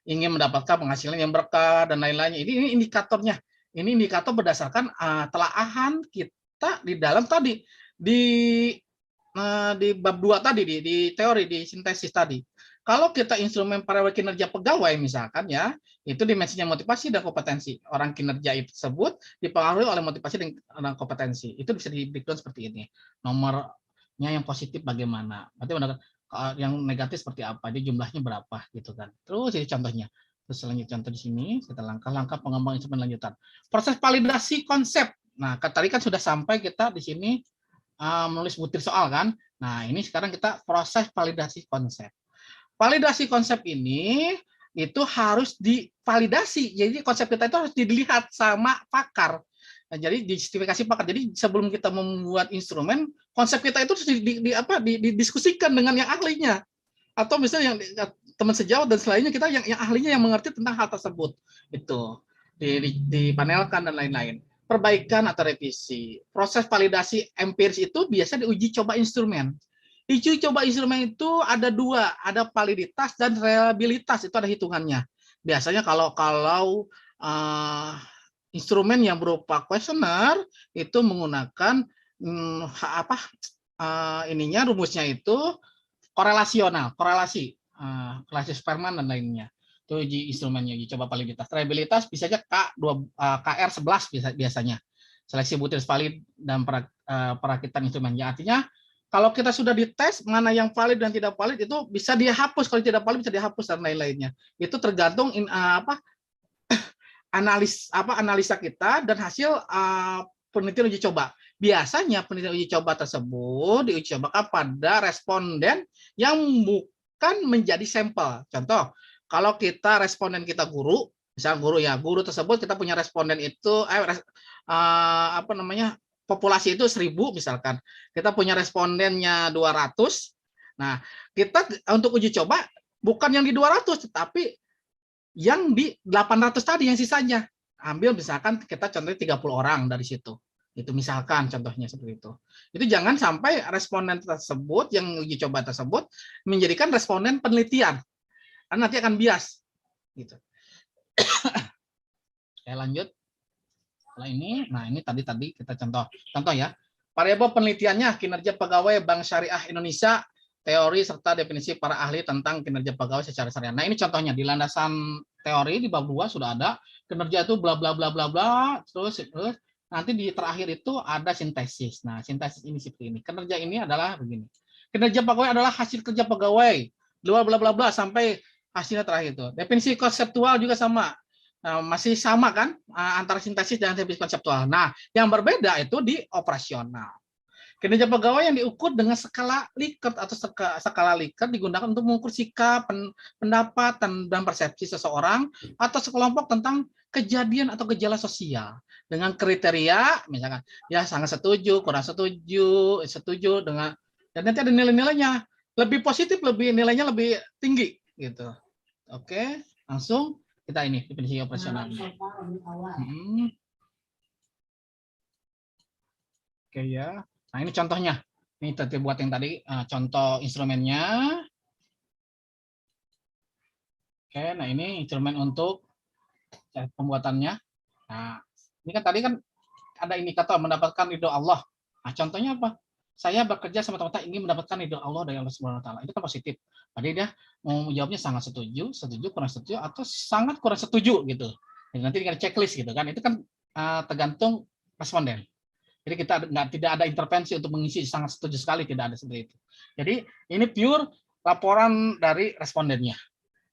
ingin mendapatkan penghasilan yang berkah dan lain-lainnya. Ini indikatornya. Ini indikator berdasarkan telaahan kita di dalam tadi di bab 2 tadi di teori di sintesis tadi. Kalau kita instrumen para kinerja pegawai misalkan ya, itu dimensinya motivasi dan kompetensi. Orang kinerja itu tersebut dipengaruhi oleh motivasi dan kompetensi. Itu bisa di breakdown seperti ini. Nomornya yang positif bagaimana? Berarti yang negatif seperti apa, jadi jumlahnya berapa gitu kan. Terus jadi contohnya. Terus selanjutnya contoh di sini kita langkah-langkah pengembangan instrumen lanjutan. Proses validasi konsep. Nah, tadi kan sudah sampai kita di sini menulis butir soal kan. Nah, ini sekarang kita proses validasi konsep. Validasi konsep ini itu harus divalidasi. Jadi konsep kita itu harus dilihat sama pakar. Nah, jadi justifikasi pakar. Jadi sebelum kita membuat instrumen, konsep kita itu harus didiskusikan dengan yang ahlinya. Atau misalnya yang teman sejawat dan selainnya kita yang ahlinya yang mengerti tentang hal tersebut. Itu dipanelkan dan lain-lain. Perbaikan atau revisi. Proses validasi empiris itu biasa diuji coba instrumen. Uji coba instrumen itu ada dua, ada validitas dan reliabilitas, itu ada hitungannya. Biasanya kalau instrumen yang berupa kuesioner itu menggunakan rumusnya itu korelasional, korelasi Sperman dan lainnya. Itu uji instrumennya, uji coba validitas. Reliabilitas bisa aja KR11 biasanya. Seleksi butir valid dan perakitan instrumennya. Artinya kalau kita sudah dites mana yang valid dan tidak valid itu bisa dihapus, kalau tidak valid bisa dihapus dan lain-lainnya. Itu tergantung analisa kita dan hasil penelitian uji coba. Biasanya penelitian uji coba tersebut diuji cobakan pada responden yang bukan menjadi sampel. Contoh, kalau kita responden kita guru, misalnya guru tersebut kita punya responden itu populasi itu 1000 misalkan. Kita punya respondennya 200. Nah, kita untuk uji coba bukan yang di 200 tetapi yang di 800 tadi yang sisanya. Ambil misalkan kita contohnya 30 orang dari situ. Itu misalkan contohnya seperti itu. Itu jangan sampai responden tersebut yang uji coba tersebut menjadikan responden penelitian. Karena nanti akan bias gitu. Oke, lanjut. Setelah ini, nah ini tadi kita contoh ya. Variabel penelitiannya kinerja pegawai Bank Syariah Indonesia, teori serta definisi para ahli tentang kinerja pegawai secara syariah. Nah, ini contohnya di landasan teori di bab 2 sudah ada kinerja itu bla bla bla bla bla, terus nanti di terakhir itu ada sintesis. Nah, sintesis ini seperti ini. Kinerja ini adalah begini. Kinerja pegawai adalah hasil kerja pegawai. Bla bla bla bla sampai hasilnya terakhir itu. Definisi konseptual juga sama. Masih sama kan antara sintesis dan definisi konseptual. Nah, yang berbeda itu di operasional. Kinerja pegawai yang diukur dengan skala Likert atau skala Likert digunakan untuk mengukur sikap, pendapat, dan persepsi seseorang atau sekelompok tentang kejadian atau gejala sosial dengan kriteria misalkan ya sangat setuju, kurang setuju, setuju dengan dan nanti ada nilai-nilainya lebih positif, nilainya lebih tinggi gitu. Oke, langsung kita ini definisi operasional. Oke ya. Nah, ini contohnya. Ini tadi buat yang tadi contoh instrumennya. Oke, nah ini instrumen untuk pembuatannya. Nah, ini kan tadi kan ada indikator mendapatkan ridho Allah. Nah, contohnya apa? Saya bekerja sama teman-teman ingin mendapatkan ridho Allah dari Allah Subhanahu wa taala. Itu kan positif. Tadi dia mau jawabnya sangat setuju, kurang setuju, atau sangat kurang setuju gitu. Jadi nanti dengan checklist gitu kan. Itu kan tergantung responden. Jadi kita tidak ada intervensi untuk mengisi sangat setuju sekali, tidak ada seperti itu. Jadi ini pure laporan dari respondennya.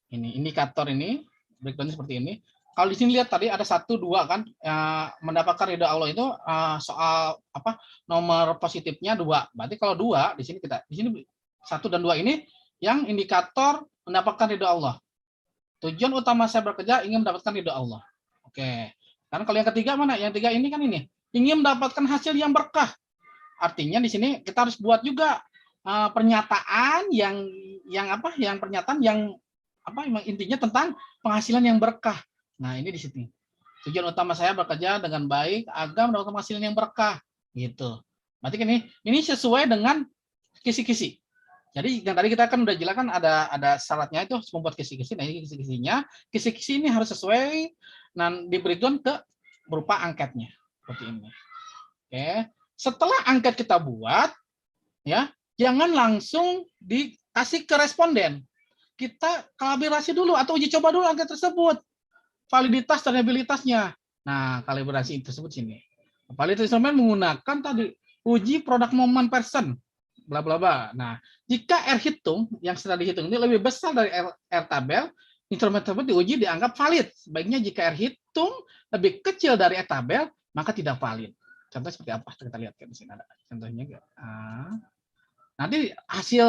Ini indikator ini, breakdown seperti ini. Kalau di sini lihat tadi ada 1, 2 kan, mendapatkan ridho Allah itu soal nomor positifnya 2. Berarti kalau 2 di sini 1 dan 2 ini yang indikator mendapatkan ridho Allah. Tujuan utama saya bekerja ingin mendapatkan ridho Allah. Oke. Karena kalau yang ketiga mana? Yang ketiga ini kan ini, ingin mendapatkan hasil yang berkah. Artinya di sini kita harus buat juga pernyataan yang apa? Yang pernyataan yang apa? Intinya tentang penghasilan yang berkah. Nah, ini di sini. Tujuan utama saya bekerja dengan baik agar mendapatkan penghasilan yang berkah. Gitu. Berarti ini sesuai dengan kisi-kisi. Jadi yang tadi kita kan udah jelaskan ada syaratnya itu harus membuat kisi-kisi. Nah, ini kisi-kisinya, kisi-kisi ini harus sesuai dan diberikan berupa angketnya seperti ini. Oke. Setelah angket kita buat, ya, jangan langsung dikasih ke responden. Kita kalibrasi dulu atau uji coba dulu angket tersebut. Validitas dan reliabilitasnya. Nah, kalibrasi tersebut sini. Validitas instrumen menggunakan tadi uji product moment person, bla bla bla. Nah, jika R hitung yang sudah dihitung ini lebih besar dari R tabel, instrumen tersebut diuji dianggap valid. Sebaiknya jika R hitung lebih kecil dari R tabel, maka tidak valid. Contoh seperti apa? Kita lihat di sini ada contohnya. Nanti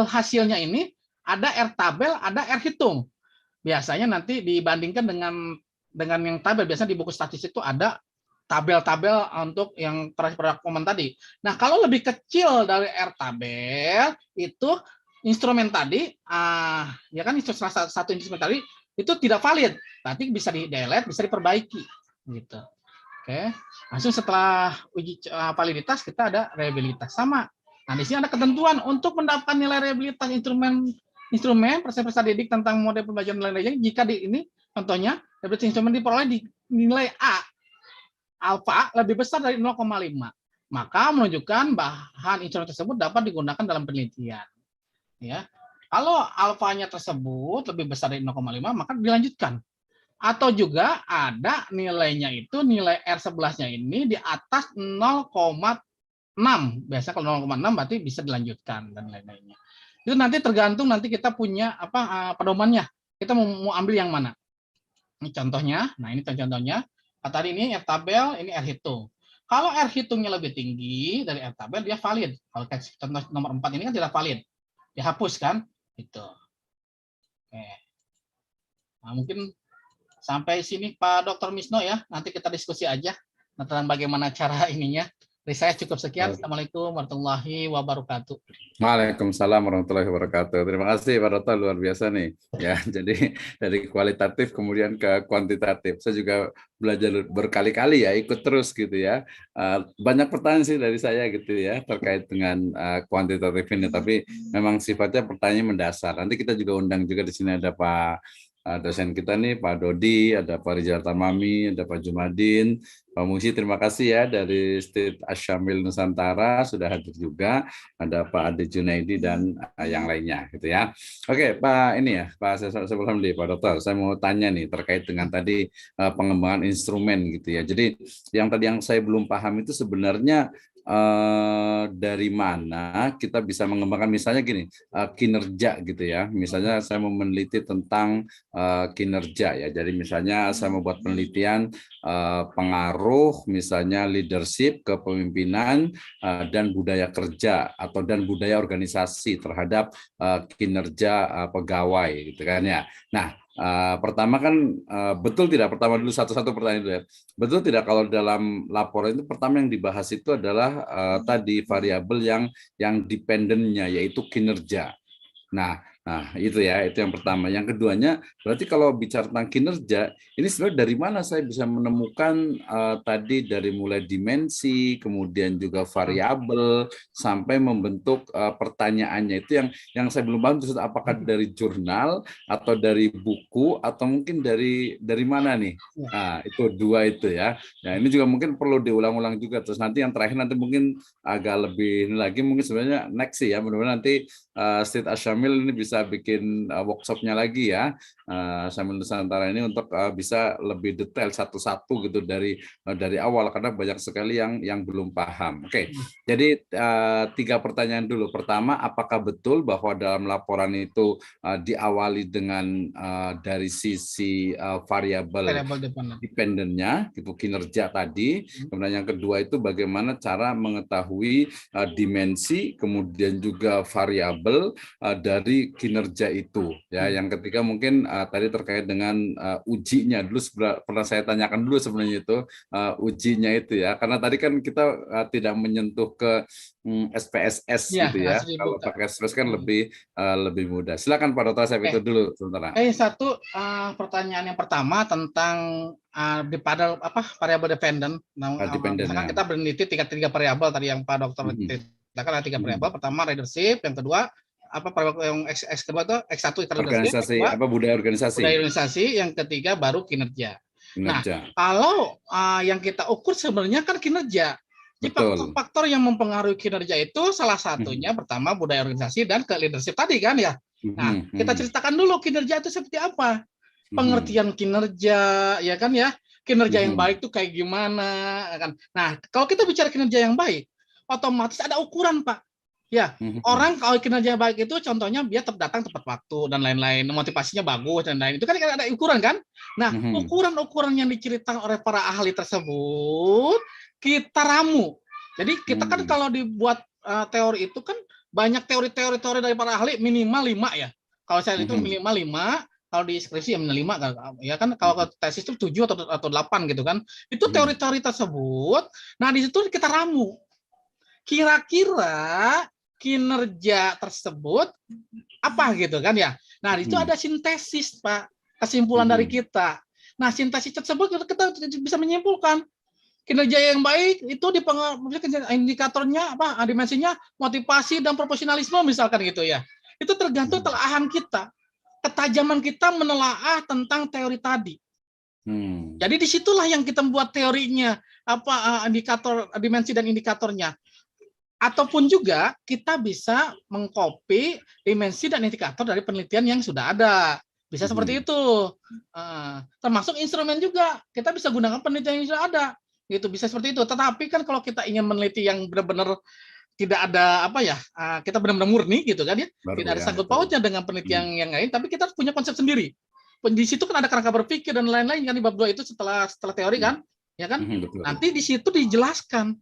hasilnya ini ada R tabel, ada R hitung. Biasanya nanti dibandingkan dengan yang tabel. Biasanya di buku statistik itu ada tabel-tabel untuk yang produk momen tadi. Nah, kalau lebih kecil dari R tabel itu instrumen tadi, ya kan salah satu instrumen tadi itu tidak valid. Nanti bisa di-delete, bisa diperbaiki, gitu. Oke. Langsung setelah uji validitas kita ada reliabilitas sama. Nah, di sini ada ketentuan untuk mendapatkan nilai reliabilitas instrumen peserta didik tentang model pembelajaran nilai jika ini contohnya reliabilitas instrumen diperoleh di nilai A alfa lebih besar dari 0,5, maka menunjukkan bahan instrumen tersebut dapat digunakan dalam penelitian. Ya, kalau alfanya tersebut lebih besar dari 0,5, maka dilanjutkan. Atau juga ada nilainya itu nilai R11-nya ini di atas 0,6. Biasanya kalau 0,6 berarti bisa dilanjutkan dan lain-lainnya. Itu nanti tergantung nanti kita punya pedomannya. Kita mau ambil yang mana? Ini contohnya. Nah, ini contohnya. Tadi ini R tabel, ini R hitung. Kalau R hitungnya lebih tinggi dari R tabel, dia valid. Kalau contoh nomor 4 ini kan tidak valid. Dihapus kan? Gitu. Oke. Nah, mungkin sampai sini Pak Dr. Misno ya. Nanti kita diskusi aja tentang bagaimana cara ininya. Dari saya cukup sekian. Assalamualaikum warahmatullahi wabarakatuh. Waalaikumsalam warahmatullahi wabarakatuh. Terima kasih Pak Dr. Luar biasa nih. Ya, jadi dari kualitatif kemudian ke kuantitatif. Saya juga belajar berkali-kali ya, ikut terus gitu ya. Banyak pertanyaan sih dari saya gitu ya terkait dengan kuantitatif ini. Tapi memang sifatnya pertanyaan mendasar. Nanti kita juga undang juga di sini ada Pak dosen kita nih, Pak Dodi, ada Pak Rizal Tamami, ada Pak Jumadin, Pak Musi, terima kasih ya dari State Asyamil Nusantara sudah hadir juga, ada Pak Ade Junaidi dan yang lainnya gitu ya. Oke, Pak ini ya, Pak sebelum di Pak Dokter, saya mau tanya nih terkait dengan tadi pengembangan instrumen gitu ya. Jadi yang tadi yang saya belum paham itu sebenarnya dari mana kita bisa mengembangkan misalnya gini kinerja gitu ya, misalnya saya mau meneliti tentang kinerja ya, jadi misalnya saya membuat penelitian pengaruh misalnya leadership, kepemimpinan dan budaya kerja atau dan budaya organisasi terhadap kinerja pegawai gitu kan ya. Nah, pertama kan betul tidak, pertama dulu satu-satu pertanyaan dulu ya, betul tidak kalau dalam laporan itu pertama yang dibahas itu adalah tadi variabel yang dependennya yaitu kinerja. Nah, itu ya, itu yang pertama. Yang keduanya, berarti kalau bicara tentang kinerja, ini sebenarnya dari mana saya bisa menemukan tadi dari mulai dimensi, kemudian juga variabel, sampai membentuk pertanyaannya itu yang saya belum paham, terus apakah dari jurnal atau dari buku atau mungkin dari mana nih? Nah, itu dua itu ya. Nah, ini juga mungkin perlu diulang-ulang juga. Terus nanti yang terakhir nanti mungkin agak lebih lagi, mungkin sebenarnya next sih ya, mudah-mudahan nanti State Asyamil ini bisa bikin workshopnya lagi ya, Asyamil Nusantara ini untuk bisa lebih detail satu-satu gitu dari awal karena banyak sekali yang belum paham. Oke, jadi 3 pertanyaan dulu. Pertama, apakah betul bahwa dalam laporan itu diawali dengan dari sisi variabel dependennya, gitu kinerja tadi. Kemudian yang kedua itu bagaimana cara mengetahui dimensi, kemudian juga variabel dari kinerja itu ya. Yang ketiga mungkin tadi terkait dengan ujinya dulu, pernah saya tanyakan dulu sebenarnya itu ujinya itu ya, karena tadi kan kita tidak menyentuh ke SPSS Ya, gitu ya. harus Kalau dibuka. pakai SPSS kan lebih mudah. Silakan Pak Dr. Asep, itu dulu sebentar. Satu pertanyaan yang pertama tentang di pada variabel dependent. Dependent, Misalkan ya. kita meneliti tiga variabel tadi yang Pak Dokter ceritakan, ada tiga variabel. Pertama leadership, yang kedua variabel yang X kedua itu X1 itu leadership, Organisasi, yang kedua budaya organisasi. budaya organisasi, yang ketiga baru kinerja. Nah, Kinerja. kalau yang kita ukur sebenarnya kan kinerja. Jadi faktor-faktor yang mempengaruhi kinerja itu salah satunya pertama budaya organisasi dan ke leadership tadi kan ya. Nah, kita ceritakan dulu kinerja itu seperti apa. Pengertian kinerja, ya kan ya. Kinerja yang baik itu kayak gimana kan. Nah, kalau kita bicara kinerja yang baik, otomatis ada ukuran, Pak. Ya, orang kalau kinerja baik itu contohnya dia datang tepat waktu dan lain-lain, motivasinya bagus dan lain. Itu kan ada ukuran kan? Nah, ukuran-ukuran yang diceritakan oleh para ahli tersebut kita ramu. Jadi kita kan kalau dibuat teori itu kan banyak teori-teori dari para ahli minimal 5 ya. Kalau saya itu minimal 5, kalau di skripsi ya minimal 5 ya kan, kalau tesis itu 7 atau 8 gitu kan. Itu teori-teori tersebut. Nah, di situ kita ramu. Kira-kira kinerja tersebut apa gitu kan ya. Nah, itu ada sintesis, Pak, kesimpulan dari kita. Nah, sintesis tersebut kita bisa menyimpulkan kinerja yang baik itu dipengaruhi indikatornya apa, dimensinya motivasi dan proporsionalisme misalkan gitu ya. Itu tergantung telaahan kita, ketajaman kita menelaah tentang teori tadi. Jadi disitulah yang kita buat teorinya, apa indikator dimensi dan indikatornya. Ataupun juga kita bisa mengcopy dimensi dan indikator dari penelitian yang sudah ada. Bisa seperti itu. Termasuk instrumen juga. Kita bisa gunakan penelitian yang sudah ada. Gitu, bisa seperti itu. Tetapi kan kalau kita ingin meneliti yang benar-benar tidak ada apa ya, kita benar-benar murni gitu kan ya. Tidak ada sangkut pautnya dengan penelitian yang lain, tapi kita punya konsep sendiri. Di situ kan ada kerangka berpikir dan lain-lain kan di bab 2 itu setelah teori kan, ya kan? Nanti di situ dijelaskan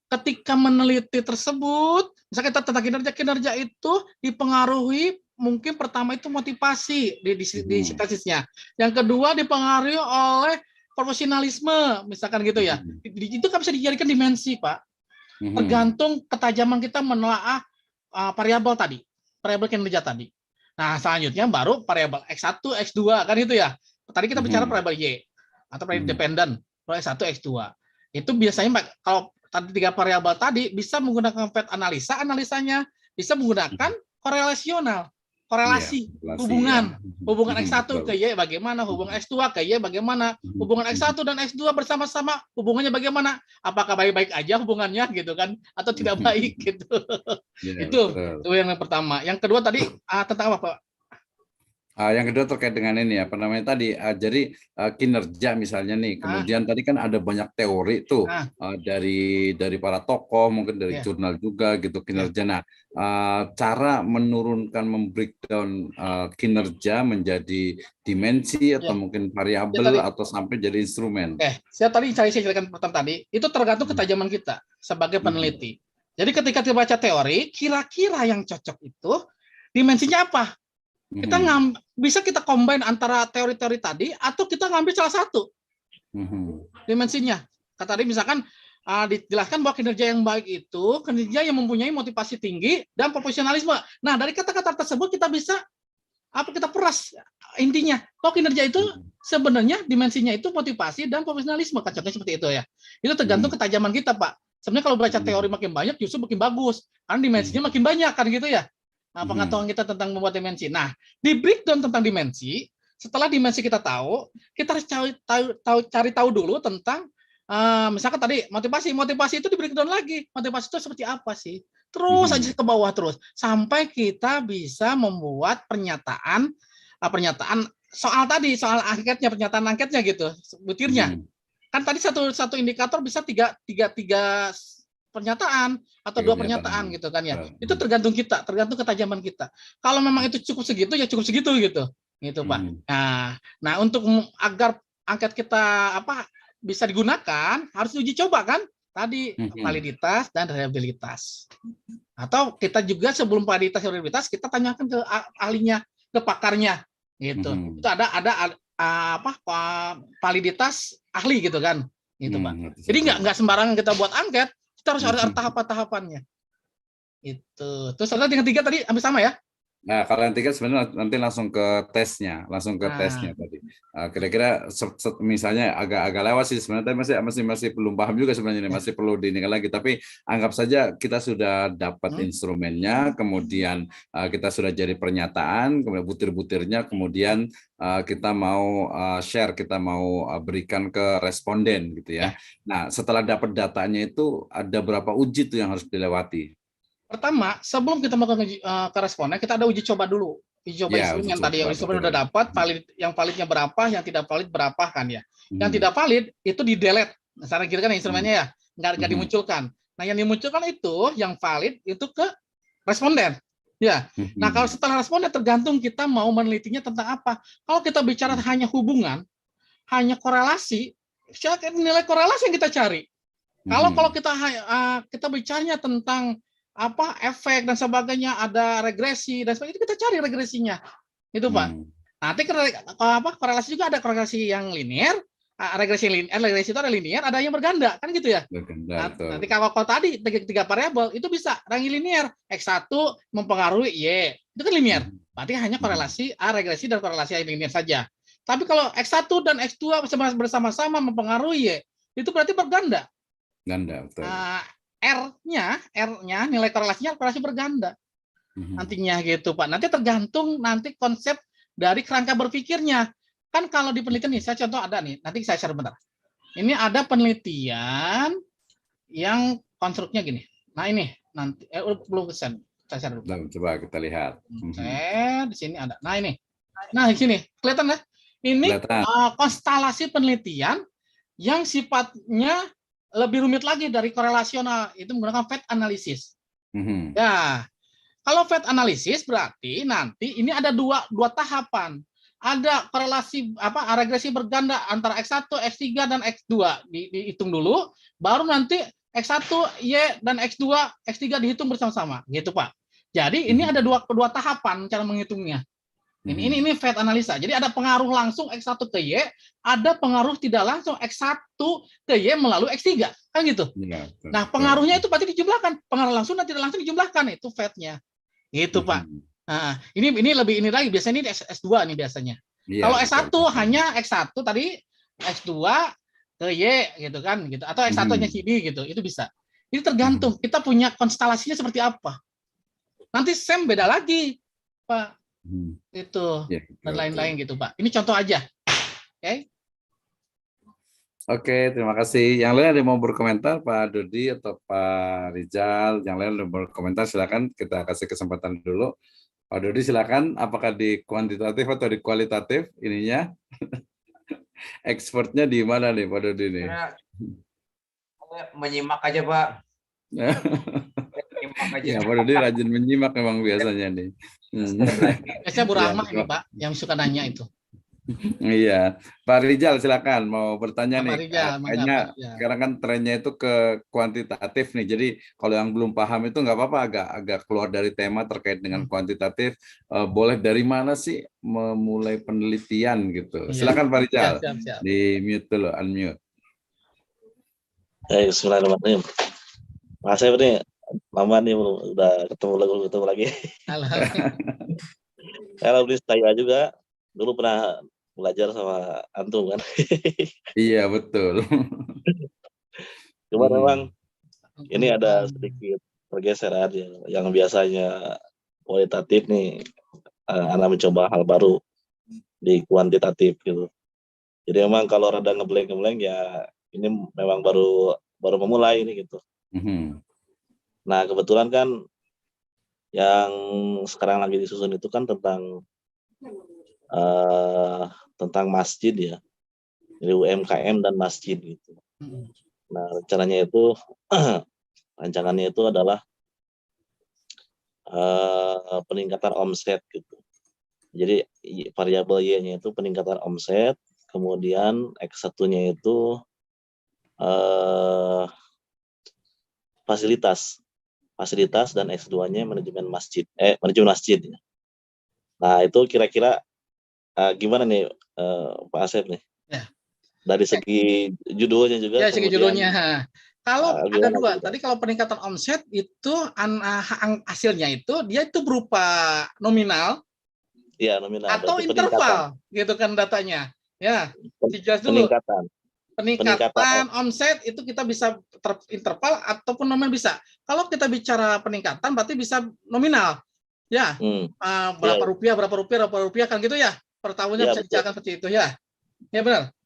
ketika meneliti tersebut, misalnya kita tentang kinerja itu dipengaruhi mungkin pertama itu motivasi di sintesisnya, yang kedua dipengaruhi oleh proporsionalisme, misalkan gitu ya. Itu kan bisa dijadikan dimensi, Pak. Tergantung ketajaman kita menelaah variabel tadi, variabel kinerja tadi. Nah, selanjutnya baru variabel X1, X2 kan itu ya. Tadi kita bicara variabel Y atau variabel dependent, X1, X2. Itu biasanya kalau tadi 3 variabel tadi bisa menggunakan PET analisanya, bisa menggunakan korelasi, hubungan X1 ke Y bagaimana, hubungan X2 ke Y bagaimana, hubungan X1 dan X2 bersama-sama hubungannya bagaimana, apakah baik-baik aja hubungannya gitu kan, atau tidak baik gitu. Itu yang pertama. Yang kedua tadi tentang apa, Pak? Yang kedua terkait dengan ini apa namanya tadi, jadi kinerja misalnya nih, kemudian tadi kan ada banyak teori tuh dari para tokoh, mungkin dari jurnal juga gitu kinerja. Nah, cara menurunkan, membreakdown kinerja menjadi dimensi atau mungkin variabel atau sampai jadi instrumen. Saya jelaskan pertama tadi, itu tergantung ketajaman kita sebagai peneliti. Jadi ketika kita baca teori, kira-kira yang cocok itu dimensinya apa? Kita bisa kita combine antara teori-teori tadi atau kita ngambil salah satu dimensinya. Kata tadi misalkan dijelaskan bahwa kinerja yang baik itu kinerja yang mempunyai motivasi tinggi dan proporsionalisme. Nah, dari kata-kata tersebut kita bisa kita peras intinya. Kalau kinerja itu sebenarnya dimensinya itu motivasi dan proporsionalisme. Contohnya seperti itu ya. Itu tergantung ketajaman kita, Pak. Sebenarnya kalau baca teori makin banyak justru makin bagus. Karena dimensinya makin banyak kan gitu ya. Pengetahuan kita tentang membuat dimensi. Nah, di breakdown tentang dimensi, setelah dimensi kita tahu, kita harus cari tahu dulu tentang misalkan tadi motivasi itu di breakdown lagi. Motivasi itu seperti apa sih? Terus aja ke bawah terus sampai kita bisa membuat pernyataan soal angketnya, pernyataan angketnya gitu, butirnya. Kan tadi satu indikator bisa tiga pernyataan atau 2 pernyataan gitu kan ya. Itu tergantung kita, tergantung ketajaman kita. Kalau memang itu cukup segitu ya cukup segitu gitu. Gitu, Pak. Nah, untuk agar angket kita bisa digunakan harus diuji coba kan? tadi validitas dan reliabilitas. Atau kita juga sebelum validitas dan reliabilitas kita tanyakan ke ahlinya, ke pakarnya gitu. Itu ada validitas ahli gitu kan. Gitu, Pak. Jadi nggak sembarangan kita buat angket, kita harus ada tahapan-tahapannya. Itu. Terus ada yang ketiga tadi hampir sama ya? Nah, kalau yang tiga sebenarnya nanti langsung ke tesnya tadi. Kira-kira misalnya agak lewat sih sebenarnya, tapi masih belum paham juga sebenarnya ini, masih perlu diingat lagi. Tapi anggap saja kita sudah dapat instrumennya, kemudian kita sudah jadi pernyataan, kemudian butir-butirnya, kemudian kita mau share, kita mau berikan ke responden gitu ya. Nah, setelah dapat datanya itu ada berapa uji tuh yang harus dilewati? Pertama, sebelum kita melakukan ke responnya, kita ada uji coba dulu. Uji coba instrumen yang tadi uji coba sudah dapat, yang validnya berapa, yang tidak valid berapa kan ya. Yang tidak valid itu di delete. Nah, secara kira kan instrumennya ya, nggak dimunculkan. Nah, yang dimunculkan itu yang valid itu ke responden. Ya. Nah, kalau setelah responden tergantung kita mau menelitinya tentang apa. Kalau kita bicara hanya hubungan, hanya korelasi, nilai korelasi yang kita cari. Kalau kita bicaranya tentang efek dan sebagainya, ada regresi dan sebagainya, itu kita cari regresinya, itu Pak. Nanti korelasi juga ada korelasi yang linear, regresi itu ada linear, ada yang berganda kan gitu ya. Nanti kalau tadi tiga variabel itu bisa rangi linear, x1 mempengaruhi y, itu kan linear. Berarti hanya korelasi regresi dan korelasi yang linear saja. Tapi kalau x1 dan x2 bersama-sama mempengaruhi y, itu berarti berganda. Ganda, betul. R-nya nilai korelasinya korelasi berganda nantinya gitu Pak. Nanti tergantung nanti konsep dari kerangka berpikirnya. Kan kalau di penelitian nih, saya contoh ada nih, nanti saya share bentar. Ini ada penelitian yang konstruknya gini. Nah ini nanti belum kesen. Saya share dulu. Coba kita lihat. Di sini ada. Nah ini. Nah di sini kelihatan ya. Ini konstelasi penelitian yang sifatnya lebih rumit lagi dari korelasional, itu menggunakan Fate analysis. Ya, kalau Fate analysis berarti nanti ini ada dua tahapan. Ada korelasi regresi berganda antara X1, X3 dan X2 dihitung dulu, baru nanti X1, Y dan X2, X3 dihitung bersama-sama, gitu Pak. Jadi ini ada dua tahapan cara menghitungnya. Ini Fate analisa. Jadi ada pengaruh langsung X1 ke Y, ada pengaruh tidak langsung X1 ke Y melalui X3. Kan gitu. Ya, nah, pengaruhnya itu pasti dijumlahkan. Pengaruh langsung dan tidak langsung dijumlahkan. Itu Fate-nya. Gitu, Pak. Nah, ini lebih ini lagi. Biasanya ini S2 nih biasanya. Ya, kalau S1 hanya X1 tadi, X2 ke Y gitu kan. Gitu. Atau X1-nya CD gitu. Itu bisa. Ini tergantung. Kita punya konstelasinya seperti apa. Nanti SEM beda lagi, Pak. Itu dan lain-lain gitu Pak. Ini contoh aja. Oke, terima kasih. Yang lain ada yang mau berkomentar, Pak Dodi atau Pak Rizal? Yang lain ada yang berkomentar, silakan kita kasih kesempatan dulu. Pak Dodi silakan. Apakah di kuantitatif atau di kualitatif ininya? Expertnya di mana nih Pak Dodi nih? Menyimak aja Pak. Ya, Pak Dodi rajin menyimak memang biasanya nih. Saya Bu Rahma ini Pak yang suka nanya itu. Iya, Pak Rizal silakan mau bertanya nih. Rizal, kayaknya sekarang kan trennya itu ke kuantitatif nih. Jadi kalau yang belum paham itu nggak apa-apa agak keluar dari tema terkait dengan kuantitatif. Boleh dari mana sih memulai penelitian gitu? Silakan Pak Rizal. Siap. Di mute dulu, unmute. Bismillahirrahmanirrahim. Makasih nih. Lama nih udah ketemu lagi. Kalau beli saya juga dulu pernah belajar sama antum kan. Iya betul. Cuma memang ini ada sedikit pergeseran yang biasanya kualitatif nih, anak mencoba hal baru di kuantitatif gitu. Jadi memang kalau rada ngeblank ya ini memang baru memulai ini gitu. Nah, kebetulan kan yang sekarang lagi disusun itu kan tentang masjid ya. Jadi UMKM dan masjid gitu. Nah, rancangannya itu adalah peningkatan omset gitu. Jadi variabel Y-nya itu peningkatan omset, kemudian X1-nya itu fasilitas dan S2-nya manajemen masjid. Manajemen masjid. Nah, itu kira-kira gimana nih Pak Asep nih? Ya. Dari segi judulnya juga. Ya, segi judulnya. Kalau ada dua, gitu? tadi kalau peningkatan omset itu hasilnya itu dia itu berupa nominal, Iya, nominal. atau interval, gitu kan datanya. Ya, jelas dulu. Peningkatan omset itu kita bisa interval ataupun nominal bisa. Kalau kita bicara peningkatan berarti bisa nominal. Ya, berapa rupiah kan gitu ya. Per tahunnya bisa dicarikan seperti itu ya. Ya benar.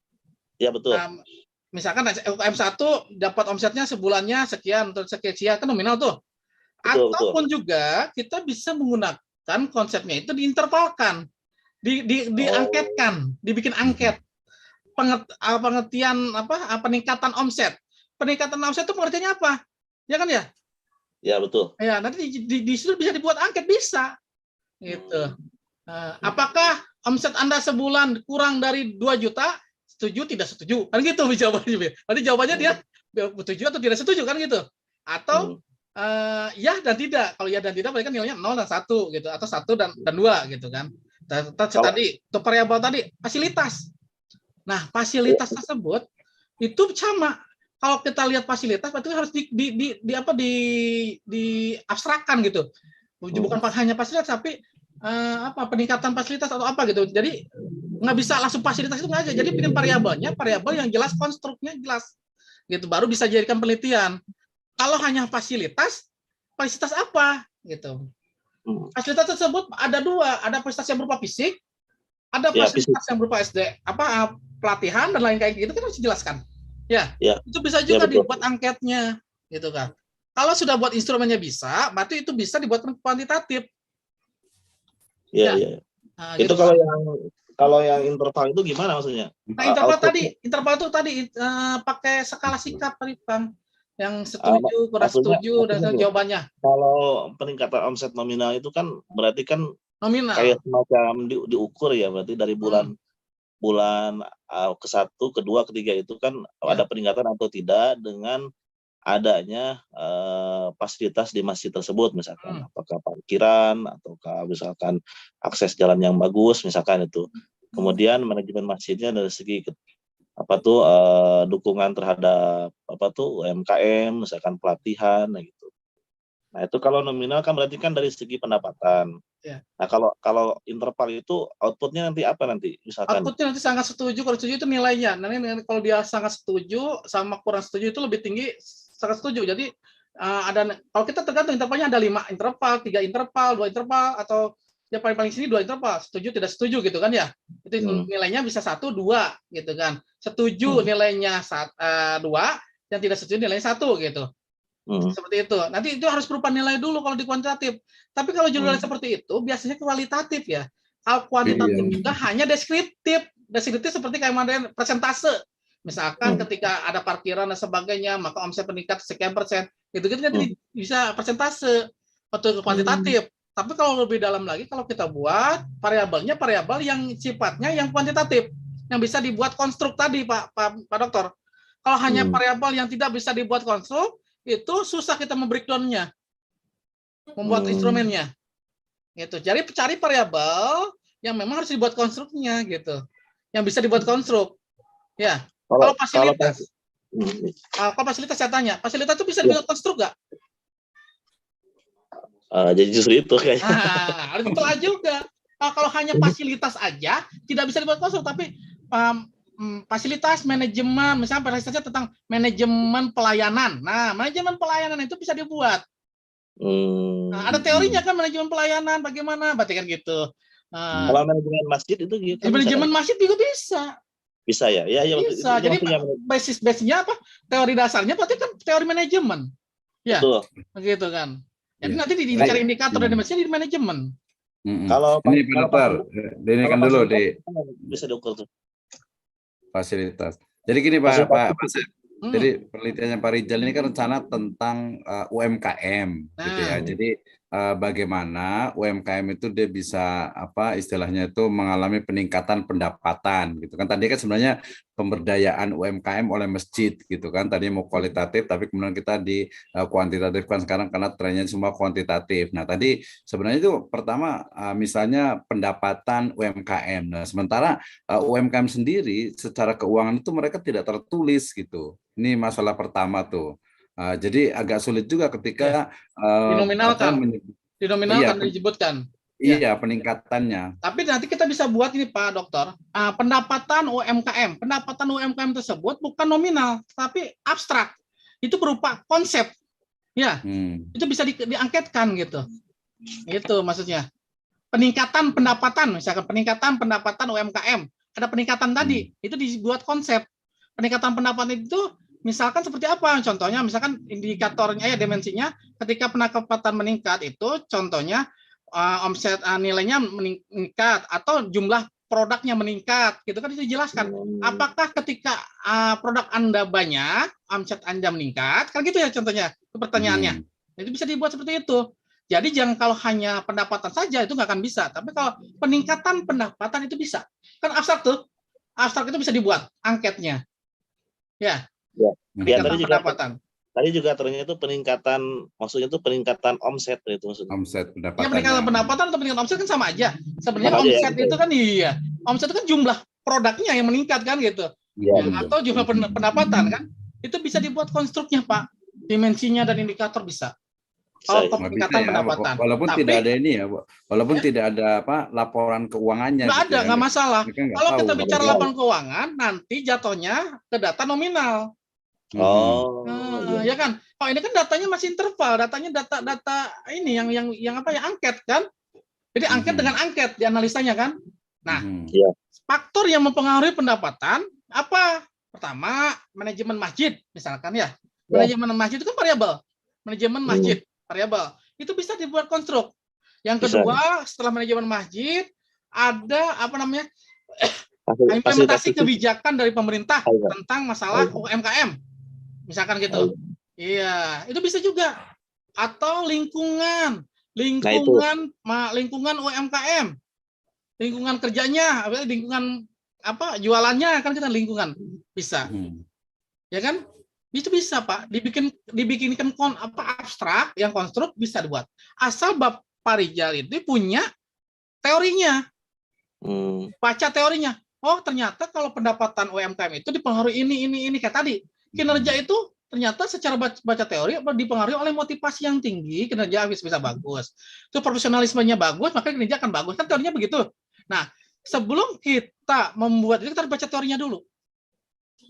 Ya betul. Misalkan UKM 1 dapat omsetnya sebulannya sekian atau sekian kan nominal tuh. Betul, Ataupun juga kita bisa menggunakan konsepnya itu diintervalkan, diangketkan, dibikin angket. Pengertian peningkatan omset. Peningkatan omset itu pengertiannya apa? Ya kan ya? Ya betul. Ya, nanti di situ bisa dibuat angket bisa. Gitu. Apakah omset Anda sebulan kurang dari 2 juta? Setuju tidak setuju? Kan gitu jawabannya. Nanti jawabannya dia setuju atau tidak setuju kan gitu. Atau ya dan tidak. Kalau ya dan tidak berarti kan nilainya 0 dan 1 gitu, atau 1 dan 2 gitu kan. Tadi untuk variabel tadi fasilitas. Nah, fasilitas tersebut itu sama. Kalau kita lihat fasilitas berarti harus diabstrakkan gitu. Bukan hanya fasilitas tapi peningkatan fasilitas atau apa gitu. Jadi nggak bisa langsung fasilitas itu nggak aja. Jadi bikin variabel yang jelas, konstruknya jelas, gitu. Baru bisa jadikan penelitian. Kalau hanya fasilitas apa, gitu. Fasilitas tersebut ada 2, ada fasilitas yang berupa fisik, ada fasilitas yang berupa pelatihan dan lain kayak gitu kan harus dijelaskan. Ya. Itu bisa juga dibuat angketnya, gitu kan. Kalau sudah buat instrumennya bisa, berarti itu bisa dibuat kuantitatif. Iya. Nah, itu gitu, kalau yang interval itu gimana maksudnya? Nah, interval itu tadi pakai skala sikap tadi Bang. Yang setuju, kurang setuju dan jawabannya. Kalau peningkatan omset nominal itu kan berarti kan nominal. Kayak semacam diukur ya, berarti dari bulan ke-1, ke-2, ke-3 itu kan ada peningkatan atau tidak dengan adanya fasilitas di masjid tersebut, misalkan apakah parkiran ataukah misalkan akses jalan yang bagus misalkan itu. Kemudian manajemen masjidnya dari segi dukungan terhadap UMKM, misalkan pelatihan gitu. Nah, itu kalau nominal kan berarti kan dari segi pendapatan. Ya. Nah, kalau interval itu outputnya nanti apa nanti? Misalkan outputnya nanti sangat setuju, kalau setuju itu nilainya. Nanti kalau dia sangat setuju sama kurang setuju itu lebih tinggi sangat setuju. Jadi kalau kita tergantung intervalnya ada 5 interval, 3 interval, 2 interval, atau ya paling sini 2 interval, setuju tidak setuju gitu kan ya. Itu nilainya bisa 1, 2 gitu kan. Setuju nilainya 2, yang tidak setuju nilainya 1 gitu. Seperti itu. Nanti itu harus berupa nilai dulu kalau di kuantitatif. Tapi kalau judulnya seperti itu biasanya kualitatif ya. Kalau kuantitatif juga hanya deskriptif. Deskriptif seperti kayak kemarin persentase. Misalkan ketika ada parkiran dan sebagainya, maka omset meningkat sekian persen. Gitu-gitu nanti bisa persentase atau kuantitatif. Tapi kalau lebih dalam lagi, kalau kita buat variabelnya variabel yang sifatnya yang kuantitatif, yang bisa dibuat konstruk tadi Pak Dokter. Kalau hanya variabel yang tidak bisa dibuat konstruk, itu susah kita membreakdown-nya, membuat instrumennya, gitu. Jadi cari variabel yang memang harus dibuat konstruknya, gitu, yang bisa dibuat konstruk. Ya. Kalau fasilitas saya tanya, fasilitas itu bisa dibuat konstruk nggak? Jadi justru itu kayaknya. Harus itulah juga. Kalau hanya fasilitas aja tidak bisa dibuat konstruk, tapi fasilitas manajemen, misalnya fasilitasnya tentang manajemen pelayanan. Nah, manajemen pelayanan itu bisa dibuat. Nah, ada teorinya kan manajemen pelayanan bagaimana, berarti kan gitu. Kalau manajemen masjid itu gitu. Manajemen masjid juga bisa. Bisa ya? Ya bisa. Jadi basisnya apa? Teori dasarnya berarti kan teori manajemen. Ya. Betul. Begitu kan. Jadi nanti dicari indikator dari masjid di manajemen. Kalau ini Pak Dokter, ini kan dulu di bisa diukur tuh. Fasilitas. Jadi gini Pak Asep. Jadi penelitiannya Pak Rijal ini kan rencana tentang UMKM gitu ya. Jadi bagaimana UMKM itu dia bisa istilahnya itu mengalami peningkatan pendapatan gitu kan. Tadi kan sebenarnya pemberdayaan UMKM oleh masjid gitu kan. Tadi mau kualitatif tapi kemudian kita di kuantitatif kan sekarang karena trennya semua kuantitatif. Nah, tadi sebenarnya itu pertama misalnya pendapatan UMKM. Nah, sementara UMKM sendiri secara keuangan itu mereka tidak tertulis gitu. Ini masalah pertama tuh. Jadi agak sulit juga ketika Dinominalkan, iya, disebutkan. Ya. iya peningkatannya. Tapi nanti kita bisa buat ini Pak Dokter, pendapatan UMKM tersebut bukan nominal, tapi abstrak. Itu berupa konsep, ya. Itu bisa diangketkan gitu. Itu maksudnya. Peningkatan pendapatan, misalkan peningkatan pendapatan UMKM, ada peningkatan tadi, itu dibuat konsep. Peningkatan pendapatan itu misalkan seperti apa? Contohnya misalkan indikatornya ya dimensinya ketika pendapatan meningkat itu contohnya omset nilainya meningkat atau jumlah produknya meningkat gitu kan itu dijelaskan. Apakah ketika produk Anda banyak, omset Anda meningkat? Kan gitu ya contohnya. Itu pertanyaannya. Itu bisa dibuat seperti itu. Jadi jangan kalau hanya pendapatan saja itu nggak akan bisa. Tapi kalau peningkatan pendapatan itu bisa. Kan abstrak tuh. Abstrak itu bisa dibuat angketnya. Ya. Ya, tadi juga ternyata itu peningkatan, maksudnya itu peningkatan omset itu maksudnya. Omset pendapatan. Ya, peningkatan pendapatan atau peningkatan omset kan sama aja. Sebenarnya omset itu kan iya. Omset itu kan jumlah produknya yang meningkat kan gitu. Ya, atau jumlah pendapatan kan. Itu bisa dibuat konstruknya, Pak. Dimensinya dan indikator bisa. Kalau peningkatan pendapatan. Walaupun tidak ada ini ya, walaupun tidak ada laporan keuangannya. Nggak ada, nggak masalah. Kalau kita bicara laporan keuangan, nanti jatuhnya ke data nominal. Ya kan. Oh ini kan datanya masih interval, datanya data ini yang apa ya angket kan. Jadi angket dengan angket dianalisanya kan. Nah, faktor yang mempengaruhi pendapatan apa? Pertama, manajemen masjid misalkan ya. Manajemen masjid itu kan variabel. Manajemen masjid variabel. Itu bisa dibuat konstruk. Yang kedua, setelah manajemen masjid ada apa namanya? Implementasi kebijakan dari pemerintah tentang masalah UMKM. Misalkan gitu. Iya, itu bisa juga. Atau lingkungan UMKM. Lingkungan kerjanya, lingkungan apa? Jualannya kan kita lingkungan bisa. Ya kan? Itu bisa, Pak. Dibikinkan abstrak yang konstruk bisa dibuat. Asal Bapak Rijal itu punya teorinya. Baca teorinya. Oh, ternyata kalau pendapatan UMKM itu dipengaruhi ini kayak tadi. Kinerja itu ternyata secara baca teori dipengaruhi oleh motivasi yang tinggi, kinerja bisa bagus. Itu profesionalismenya bagus, maka kinerja akan bagus. Kan teorinya begitu. Nah, sebelum kita membuat itu kita harus baca teorinya dulu.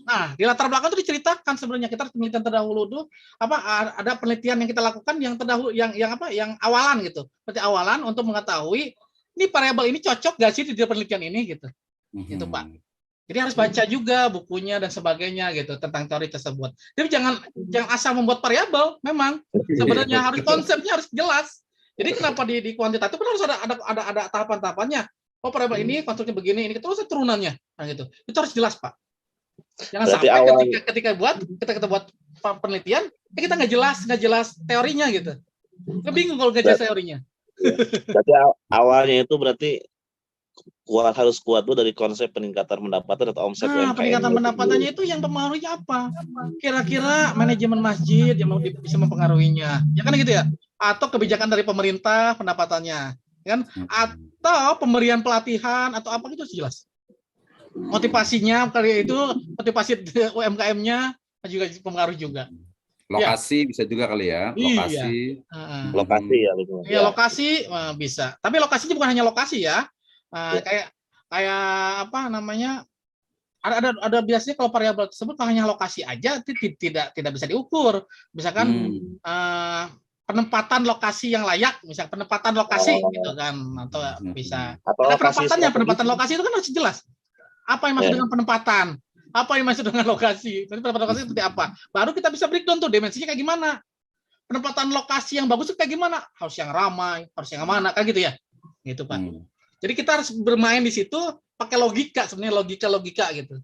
Nah, di latar belakang itu diceritakan sebenarnya kita penelitian terdahulu dulu ada penelitian yang kita lakukan yang terdahulu yang awalan gitu. Seperti awalan untuk mengetahui ini variabel ini cocok gak sih di penelitian ini gitu. Gitu, Pak. Jadi harus baca juga bukunya dan sebagainya gitu tentang teori tersebut. Jadi jangan asal membuat variabel, memang sebenarnya harus konsepnya harus jelas. Jadi kenapa di kuantitatif itu harus ada tahapan-tahapannya. Oh, variabel ini konstruknya begini, ini terus turunannya, nah gitu. Itu harus jelas, Pak. Jangan berarti sampai ketika kita buat penelitian, kita nggak jelas teorinya gitu. Kita bingung kalau nggak jelas teorinya. Berarti awalnya itu berarti harus kuat tuh dari konsep peningkatan pendapatan atau omset UMKM. Peningkatan pendapatannya itu yang mempengaruhinya apa? Kira-kira manajemen masjid yang bisa mempengaruhinya. Ya kan gitu ya? Atau kebijakan dari pemerintah pendapatannya, kan? Atau pemberian pelatihan atau apa gitu jelas. Motivasinya kali itu motivasi UMKM-nya juga mempengaruhi juga. Lokasi bisa juga kali ya. Lokasi. Iya. Lokasi ya. Iya, lokasi bisa. Tapi lokasinya bukan hanya lokasi ya. Kayak apa namanya? Ada biasanya kalau variabel tersebut hanya lokasi aja tidak bisa diukur. Misalkan penempatan lokasi yang layak, misalkan penempatan lokasi gitu kan, atau bisa. Ada penempatan lokasi itu kan harus jelas. Apa yang maksud dengan penempatan? Apa yang maksud dengan lokasi? Penempatan lokasi seperti apa? Baru kita bisa breakdown tuh dimensinya kayak gimana. Penempatan lokasi yang bagus itu kayak gimana? Harus yang ramai, harus yang mana, kan gitu ya. Gitu, Pak. Jadi kita harus bermain di situ pakai logika, sebenarnya logika gitu.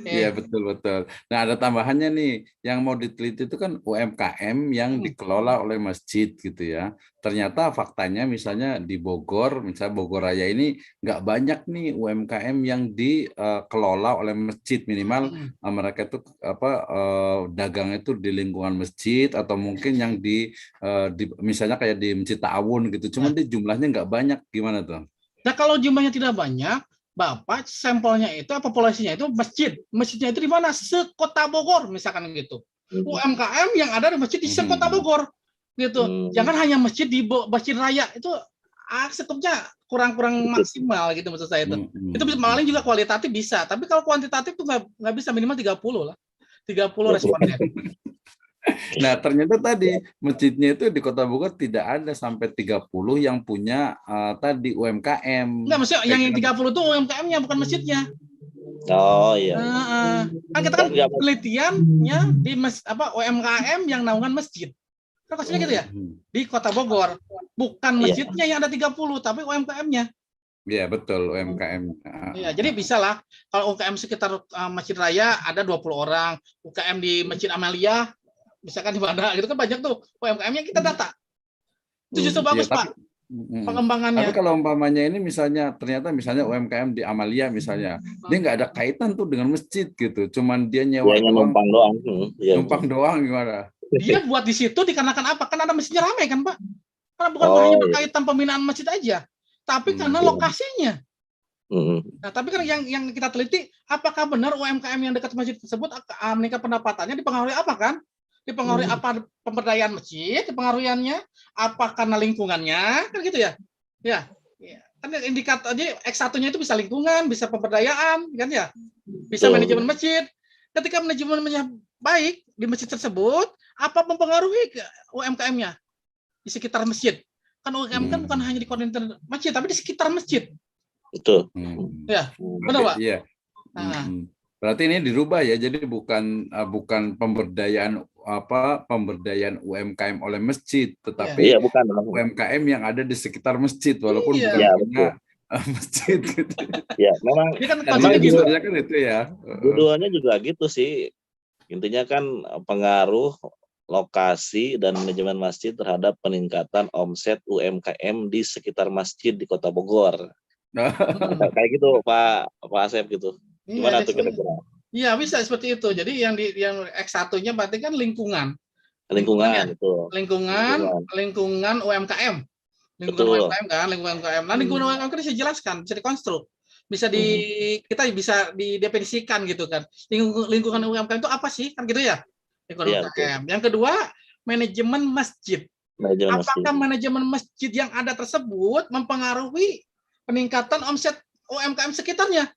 Iya betul. Nah ada tambahannya nih, yang mau diteliti itu kan UMKM yang dikelola oleh masjid gitu ya. Ternyata faktanya misalnya di Bogor, misalnya Bogor Raya ini nggak banyak nih UMKM yang dikelola oleh masjid, minimal mereka itu dagang itu di lingkungan masjid atau mungkin yang misalnya kayak di Masjid Ta'awun gitu. Cuman di jumlahnya nggak banyak, gimana tuh? Nah, kalau jumlahnya tidak banyak, Bapak sampelnya itu populasinya itu masjidnya itu di mana? Sekota Bogor misalkan gitu. UMKM yang ada di masjid di sekota Bogor gitu. Jangan hanya masjid di Masjid Raya itu setupnya kurang maksimal gitu maksud saya itu. Itu paling juga kualitatif bisa, tapi kalau kuantitatif tuh nggak bisa, minimal 30 lah. 30 responden. Nah, ternyata tadi masjidnya itu di Kota Bogor tidak ada sampai 30 yang punya tadi UMKM. Enggak, maksudnya yang 30 itu UMKM-nya bukan masjidnya. Oh iya. Kan kita kan penelitiannya di UMKM yang naungan masjid. Kan maksudnya gitu ya? Di Kota Bogor. Bukan masjidnya yang ada 30, tapi UMKM-nya. Iya, betul, UMKM. Iya, jadi bisa lah kalau UMKM sekitar Masjid Raya ada 20 orang, UMKM di Masjid Amalia misalkan di mana gitu kan banyak tuh UMKM-nya kita data. Itu justru bagus, Pak. Pengembangannya. Tapi kalau umpamanya ini ternyata misalnya UMKM di Amalia misalnya, dia nggak ada kaitan tuh dengan masjid gitu, cuman dia nyewa numpang doang. Numpang doang gimana? Dia buat di situ dikarenakan apa? Kan ada masjidnya ramai kan, Pak? Karena bukan hanya berkaitan pembinaan masjid aja, tapi karena lokasinya. Nah, tapi kan yang kita teliti, apakah benar UMKM yang dekat masjid tersebut meningkat pendapatannya dipengaruhi apa kan? Dipengaruhi apa pemberdayaan masjid, dipengaruhiannya apa karena lingkungannya, kan gitu ya? Ya. Kan indikator aja X1-nya itu bisa lingkungan, bisa pemberdayaan, kan ya? Bisa manajemen masjid. Ketika manajemennya baik di masjid tersebut, apa mempengaruhi ke UMKM-nya di sekitar masjid? Kan UMKM kan bukan hanya di koordinator masjid, tapi di sekitar masjid. Betul. Ya, benar, Pak? Iya. Berarti ini dirubah ya, jadi bukan pemberdayaan UMKM oleh masjid, tetapi bukan UMKM yang ada di sekitar masjid, walaupun bukan punya masjid gitu. Ya, memang sebenarnya kan itu ya. Dua-duanya juga gitu sih. Intinya kan pengaruh lokasi dan manajemen masjid terhadap peningkatan omset UMKM di sekitar masjid di Kota Bogor. Kayak gitu Pak Asep gitu. Gimana tuh kira-kira? Iya, bisa seperti itu. Jadi yang X1-nya berarti kan lingkungan itu. Lingkungan UMKM. UMKM kan, lingkungan UMKM. Nah, lingkungan UMKM kan bisa dijelaskan, bisa dikonstruk. Kita bisa didefinisikan gitu kan. Lingkungan UMKM itu apa sih? Kan gitu ya. Lingkungan UMKM. Yang kedua, manajemen masjid. Apakah manajemen masjid yang ada tersebut mempengaruhi peningkatan omset UMKM sekitarnya?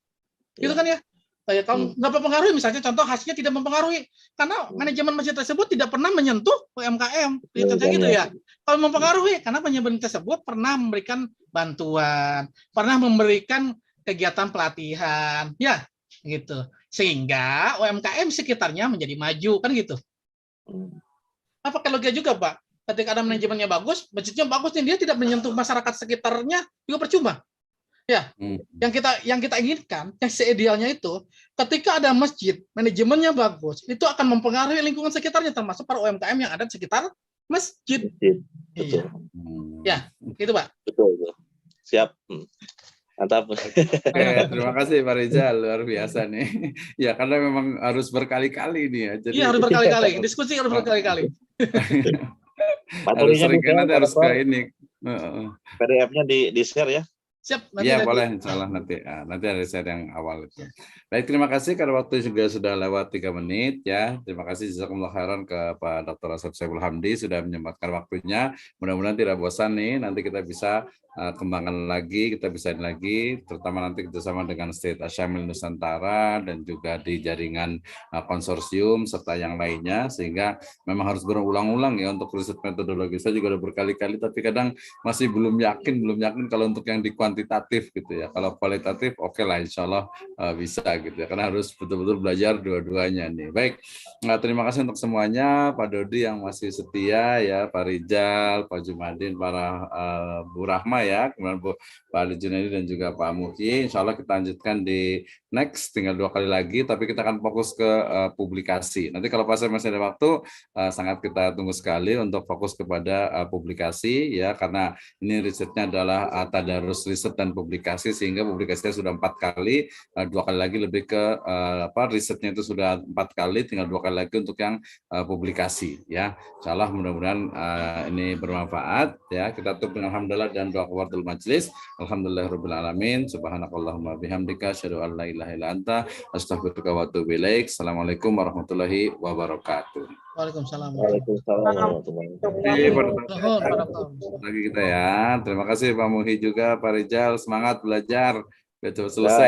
Gitu kan ya? Kalau nggak mempengaruhi, misalnya contoh hasilnya tidak mempengaruhi, karena manajemen masjid tersebut tidak pernah menyentuh UMKM, gitu ya. Kalau mempengaruhi, karena manajemen tersebut pernah memberikan bantuan, pernah memberikan kegiatan pelatihan, ya, gitu. Sehingga UMKM sekitarnya menjadi maju, kan gitu. Apa kalau juga, Pak? Ketika ada manajemennya bagus, masjidnya bagus, dia tidak menyentuh masyarakat sekitarnya, juga percuma. Ya, yang kita inginkan, yang seidealnya itu, ketika ada masjid, manajemennya bagus, itu akan mempengaruhi lingkungan sekitarnya, termasuk para UMKM yang ada di sekitar masjid. Betul. Ya, itu Pak. Betul. Siap. Mantap. Terima kasih Pak Rizal, luar biasa nih. Ya, karena memang harus berkali-kali nih ya. Jadi... Iya, harus berkali-kali. Diskusi harus berkali-kali. Harus sering, nanti harus ke ini. PDF-nya di-share ya. Siap, iya boleh, insyaallah nanti ada share yang awal itu. Baik, terima kasih karena waktu juga sudah lewat 3 menit ya. Terima kasih jazakumullah khairan ke Pak Dr. Asep Saiful Hamdi sudah menyempatkan waktunya. Mudah-mudahan tidak bosan nih, nanti kita bisa kembangkan lagi, kita bisa lagi, terutama nanti kerjasama dengan State Asyamil Nusantara dan juga di jaringan konsorsium serta yang lainnya, sehingga memang harus berulang-ulang ya untuk riset metodologi. Saya juga udah berkali-kali, tapi kadang masih belum yakin kalau untuk yang di kuantitatif gitu ya. Kalau kualitatif oke lah, insya Allah bisa gitu ya. Karena harus betul-betul belajar dua-duanya nih. Baik, nah, terima kasih untuk semuanya, Pak Dodi yang masih setia ya, Pak Rijal, Pak Jumadin, para Bu Rahma ya, kemudian Pak Ali Junaidi dan juga Pak Muhyi. Insya Allah kita lanjutkan di next, tinggal 2 kali lagi, tapi kita akan fokus ke publikasi. Nanti kalau pas masih ada waktu, sangat kita tunggu sekali untuk fokus kepada publikasi ya, karena ini risetnya adalah tadarus riset dan publikasi, sehingga publikasinya sudah 4 kali, 2 kali lagi lebih ke risetnya itu sudah 4 kali, tinggal 2 kali lagi untuk yang publikasi ya. Insya Allah mudah-mudahan ini bermanfaat ya. Kita tutup dengan alhamdulillah dan doa kafaratul majelis. Alhamdulillahirabbil alamin. Subhanakallahumma bihamdika asyhadu an la ilaha illa anta astaghfiruka wa atubu ilaik. Assalamualaikum warahmatullahi wabarakatuh. Waalaikumsalam. Waalaikumsalam warahmatullahi wabarakatuh. Lagi kita ya. Terima kasih Pak Muhyi juga, Pak Rijal. Semangat belajar. Biar cepat selesai.